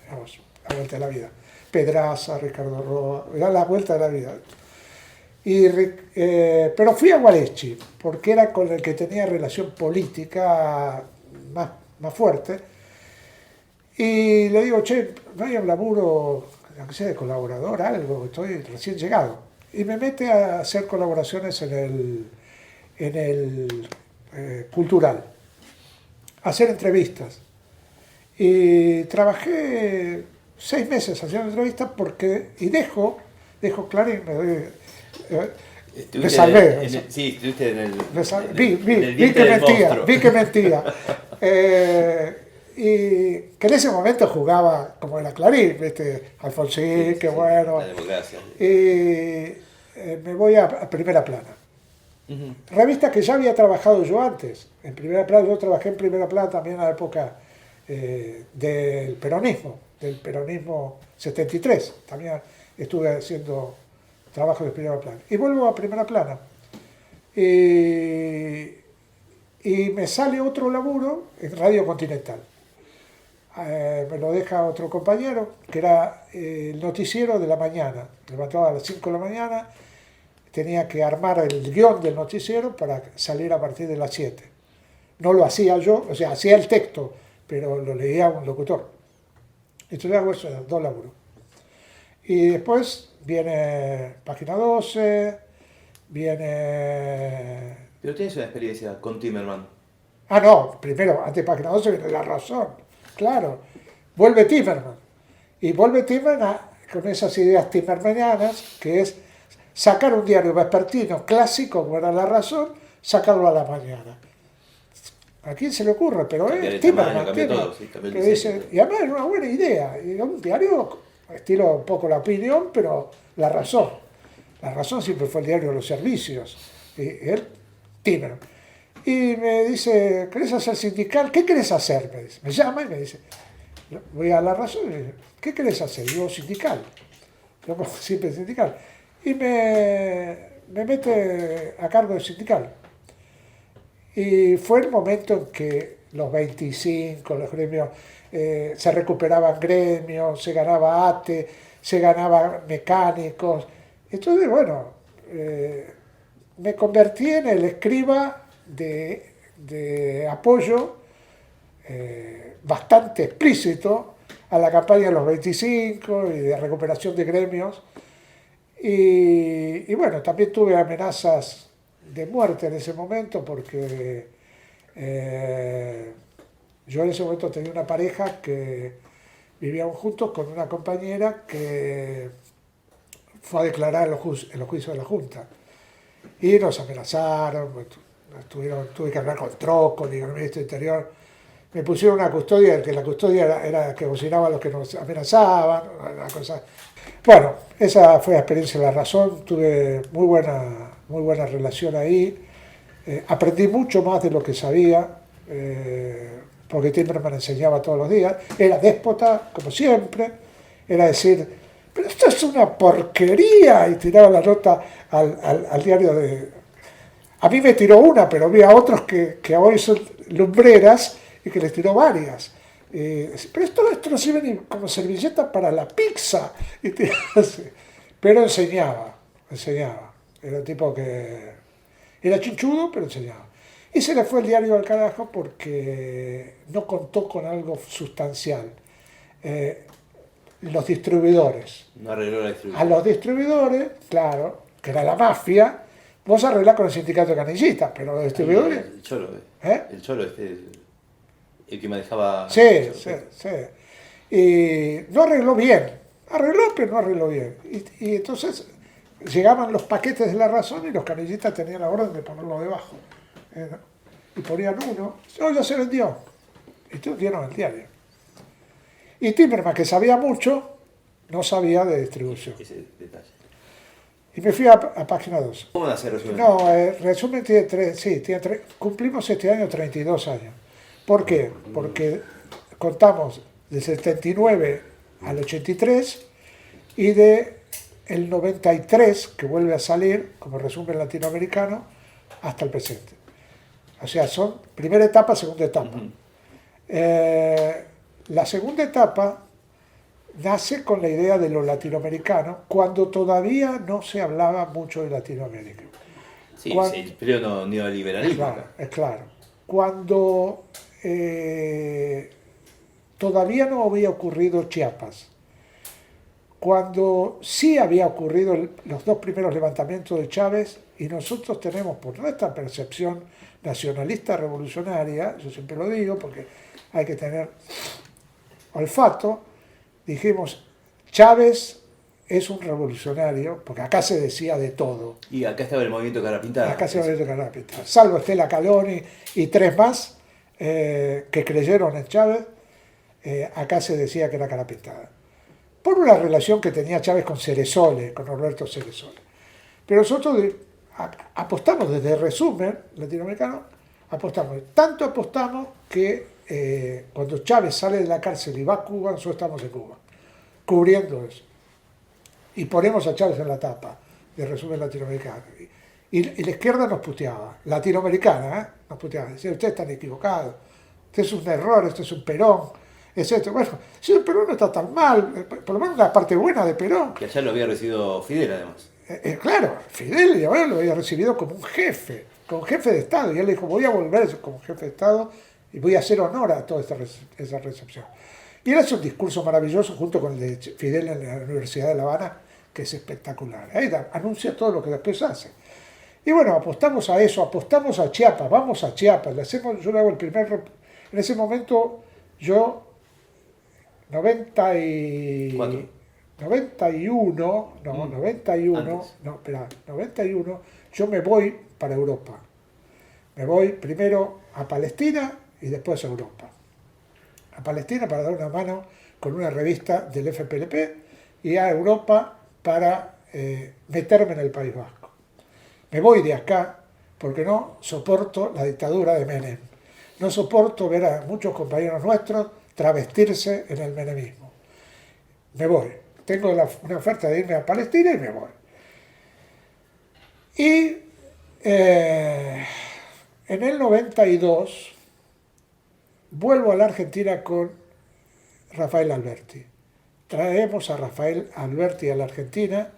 Digamos, la vuelta de la vida. Pedraza, Ricardo Roa, era la vuelta de la vida. Pero fui a Guareschi, porque era con el que tenía relación política más fuerte. Y le digo, che, no hay un laburo, aunque sea de colaborador, algo, estoy recién llegado. Y me mete a hacer colaboraciones en el cultural, a hacer entrevistas. Y trabajé 6 meses haciendo entrevistas y dejo Clarín, Me salvé. Sí, estuviste en el. Vi diente que del mentía, monstruo. vi que mentía. Y que en ese momento jugaba como era Clarín, ¿viste? Alfonsín, qué bueno. La democracia. Y me voy a Primera Plana. Revista que ya había trabajado yo antes. En Primera Plana, yo trabajé en Primera Plana también a la época del peronismo 73. También estuve haciendo trabajo de Primera Plana. Y vuelvo a Primera Plana. Y me sale otro laburo en Radio Continental. Me lo deja otro compañero, que era el noticiero de la mañana. Levantaba a las 5 de la mañana, tenía que armar el guión del noticiero para salir a partir de las 7. No lo hacía yo, o sea, hacía el texto, pero lo leía un locutor. Entonces hago eso, 2 laburos. Y después viene Página 12, viene... Pero tienes una experiencia con Timerman. Ah, no, primero, antes de Página 12 viene La Razón, claro. Vuelve Timerman. Y vuelve Timerman con esas ideas timermanianas, que es sacar un diario vespertino clásico, como era La Razón, sacarlo a la mañana. ¿A quién se le ocurre? Pero es Timerman. Que dice, y además es una buena idea. Y un diario, estilo un poco La Opinión, pero La Razón. La Razón siempre fue el diario de los servicios. Y él, Timerman. Y me dice, ¿querés hacer sindical? ¿Qué querés hacer? Me dice. Me llama y me dice, voy a La Razón y dice, ¿qué querés hacer? Digo, sindical. Yo siempre sindical. Y me mete a cargo del sindical. Y fue el momento en que los 25, los gremios, se recuperaban gremios, se ganaba ATE, se ganaba mecánicos. Entonces, bueno, me convertí en el escriba de apoyo bastante explícito a la campaña de los 25 y de recuperación de gremios. Y bueno, también tuve amenazas de muerte en ese momento porque yo en ese momento tenía una pareja que vivíamos juntos con una compañera que fue a declarar en los juicios de la Junta y nos amenazaron, tuve que hablar con Trócoli, con el ministro del Interior, me pusieron una custodia, que la custodia era que bocinaba a los que nos amenazaban, una cosa. Bueno, esa fue la experiencia de La Razón, tuve muy buena relación ahí, aprendí mucho más de lo que sabía, porque Timerman enseñaba todos los días, era déspota, como siempre, era decir, pero esto es una porquería, y tiraba la nota al diario de... A mí me tiró una, pero vi a otros que hoy son lumbreras y que les tiró varias. Pero esto no sirve ni como servilleta para la pizza. Pero enseñaba. Era un tipo que era chinchudo, pero enseñaba. Y se le fue el diario al carajo porque no contó con algo sustancial. Los distribuidores. No arregló la distribución. A los distribuidores, claro, que era la mafia, vos arreglás con el sindicato de canillistas, pero los distribuidores... El Cholo, ¿Eh? El Cholo, el que manejaba... Sí. Y no arregló bien. Arregló, pero no arregló bien. Y entonces llegaban los paquetes de La Razón y los canillistas tenían la orden de ponerlo debajo. Y ponían uno, ya se vendió. Y todos dieron el diario. Y Timerman, que sabía mucho, no sabía de distribución. Ese detalle. Y me fui a Página 12. ¿Cómo nace Resumen? No, Resumen tiene cumplimos este año 32 años. ¿Por qué? Porque contamos del 79 al 83 y de el 93, que vuelve a salir como resumen latinoamericano, hasta el presente. O sea, son primera etapa, segunda etapa. La segunda etapa nace con la idea de lo latinoamericano, cuando todavía no se hablaba mucho de Latinoamérica. Sí, el periodo neoliberalismo. Claro. Cuando todavía no había ocurrido Chiapas, cuando sí había ocurrido los 2 primeros levantamientos de Chávez, y nosotros tenemos, por nuestra percepción nacionalista revolucionaria, yo siempre lo digo porque hay que tener olfato, dijimos, Chávez es un revolucionario, porque acá se decía de todo. Y acá estaba el movimiento Cara Pintada. Acá se movimiento Cara Pintada. Salvo Estela Caloni y 3 más que creyeron en Chávez, acá se decía que era Cara Pintada. Por una relación que tenía Chávez con Ceresole, con Norberto Ceresole. Pero nosotros apostamos desde Resumen latinoamericano, tanto apostamos que cuando Chávez sale de la cárcel y va a Cuba, nosotros estamos en Cuba, cubriendo eso. Y ponemos a Chávez en la tapa de Resumen latinoamericano. Y la izquierda nos puteaba, latinoamericana, nos puteaba, decía, ustedes están equivocados, este es un error, este es un Perón, etc. Bueno, si el Perón no está tan mal, por lo menos la parte buena de Perón. Que allá lo había recibido Fidel, además. Claro, Fidel y ahora lo había recibido como un jefe de Estado, y él le dijo, voy a volver como jefe de Estado y voy a hacer honor a toda esa recepción. Y él hace un discurso maravilloso junto con el de Fidel en la Universidad de La Habana, que es espectacular. Ahí anuncia todo lo que después hace. Y bueno, apostamos a eso, apostamos a Chiapas, vamos a Chiapas, yo le hago el primer... En ese momento, yo, 91, yo me voy para Europa. Me voy primero a Palestina y después a Europa. A Palestina para dar una mano con una revista del FPLP y a Europa para meterme en el País Vasco. Me voy de acá porque no soporto la dictadura de Menem. No soporto ver a muchos compañeros nuestros travestirse en el menemismo. Me voy. Tengo una oferta de irme a Palestina y me voy. Y en el 92 vuelvo a la Argentina con Rafael Alberti. Traemos a Rafael Alberti a la Argentina,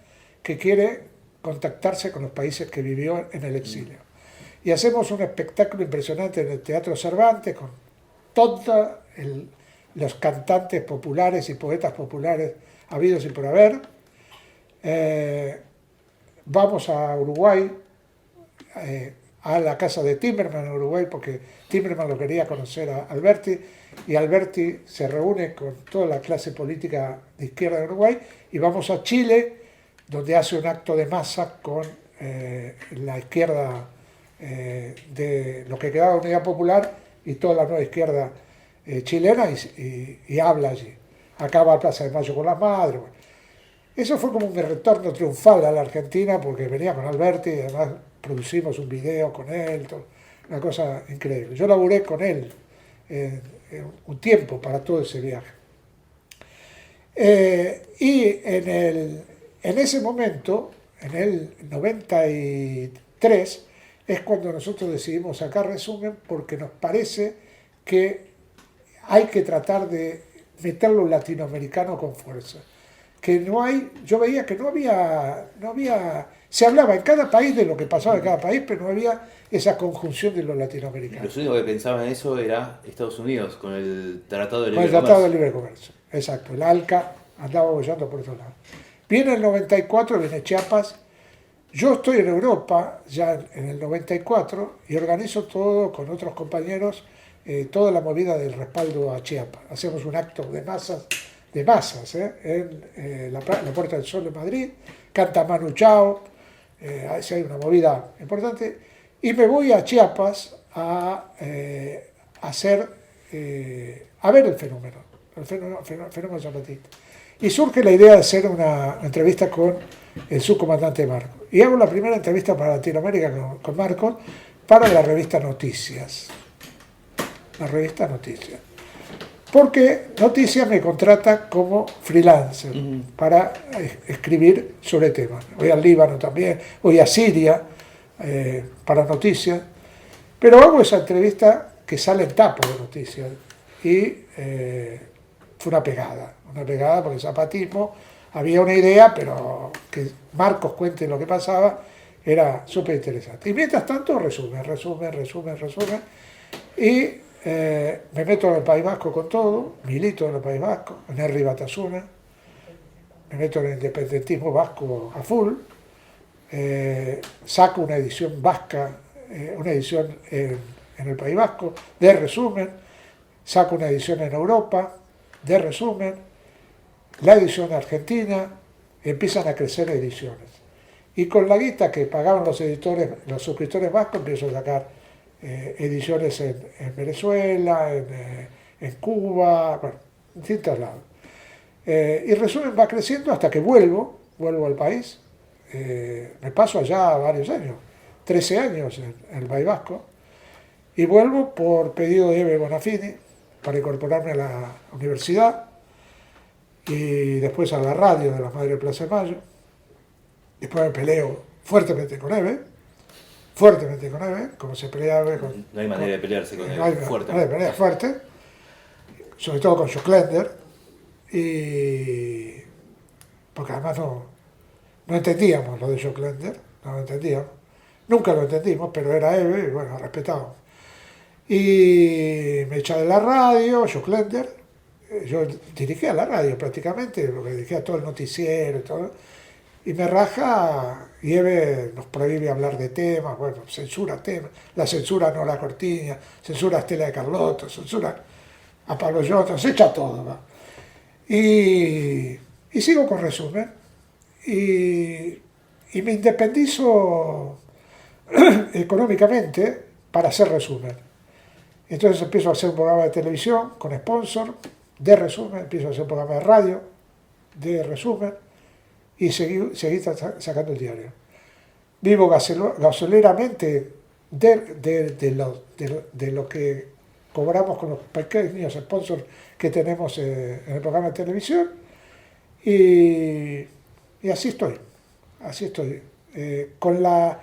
que quiere contactarse con los países que vivió en el exilio. Y hacemos un espectáculo impresionante en el Teatro Cervantes con todos los cantantes populares y poetas populares habidos y por haber. Vamos a Uruguay, a la casa de Timerman en Uruguay, porque Timerman lo quería conocer a Alberti, y Alberti se reúne con toda la clase política de izquierda de Uruguay, y vamos a Chile, donde hace un acto de masa con la izquierda de lo que quedaba de Unidad Popular y toda la nueva izquierda chilena, y habla allí. Acaba a Plaza de Mayo con las madres. Bueno. Eso fue como un retorno triunfal a la Argentina, porque venía con Alberti y además producimos un video con él, una cosa increíble. Yo laburé con él un tiempo para todo ese viaje. Y en ese momento, en el 93, es cuando nosotros decidimos sacar Resumen, porque nos parece que hay que tratar de meterlo latinoamericano con fuerza. Que no hay, yo veía que no había, se hablaba en cada país de lo que pasaba en cada país, pero no había esa conjunción de los latinoamericanos. Los únicos que pensaban en eso era Estados Unidos, con el Tratado de Libre Comercio. Con el Tratado de Libre Comercio, exacto. El ALCA andaba bollando por otro lado. Viene el 94, viene Chiapas. Yo estoy en Europa ya en el 94 y organizo todo con otros compañeros, toda la movida del respaldo a Chiapas. Hacemos un acto de masas en la Puerta del Sol en Madrid, canta Manu Chao, hay una movida importante, y me voy a Chiapas a ver el fenómeno zapatista. Y surge la idea de hacer una entrevista con el subcomandante Marcos. Y hago la primera entrevista para Latinoamérica con Marcos para la revista Noticias. La revista Noticias. Porque Noticias me contrata como freelancer para escribir sobre temas. Voy al Líbano también, voy a Siria para Noticias. Pero hago esa entrevista que sale en tapa de Noticias. Y fue una pegada porque el zapatismo, había una idea, pero que Marcos cuente lo que pasaba, era súper interesante. Y mientras tanto, resumen. Y me meto en el País Vasco con todo, milito en el País Vasco, en Herri Batasuna, me meto en el independentismo vasco a full, saco una edición vasca, una edición en el País Vasco de Resumen, saco una edición en Europa de Resumen, la edición argentina, empiezan a crecer ediciones. Y con la guita que pagaban los editores, los suscriptores vascos, empiezo a sacar ediciones en Venezuela, en Cuba, bueno, en distintos lados. Y Resumen va creciendo hasta que vuelvo al país. Me paso allá varios años, 13 años en el País Vasco, y vuelvo por pedido de Eve Bonafini para incorporarme a la universidad y después a la radio de la Madre de Plaza de Mayo. Después me peleo fuertemente con Eve, como se pelea Eve con... No hay manera de pelearse con no Eve, hay fuerte. manera de pelear fuerte, sobre todo con Joclender, y porque además no entendíamos lo de Joclender, no lo entendíamos, nunca lo entendimos, pero era Eve y bueno, respetábamos. Y me echa de la radio, Joclender, yo dirigía la radio prácticamente, porque dirigía todo el noticiero y todo, y me raja, y Eve nos prohíbe hablar de temas, bueno, censura temas, la censura no la Cortiña, censura a Estela de Carlotto, censura a Pablo Llota, se echa todo, ¿va? Y sigo con Resumen, y me independizo económicamente para hacer Resumen. Entonces empiezo a hacer un programa de televisión con sponsor de Resumen, empiezo a hacer un programa de radio de Resumen y seguí sacando el diario. Vivo gasoleramente de lo que cobramos con los pequeños sponsors que tenemos en el programa de televisión y así estoy, con la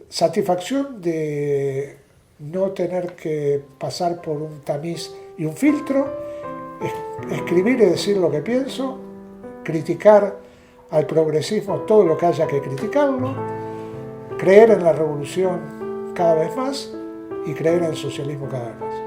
satisfacción de no tener que pasar por un tamiz y un filtro, escribir y decir lo que pienso, criticar al progresismo todo lo que haya que criticarlo, creer en la revolución cada vez más y creer en el socialismo cada vez más.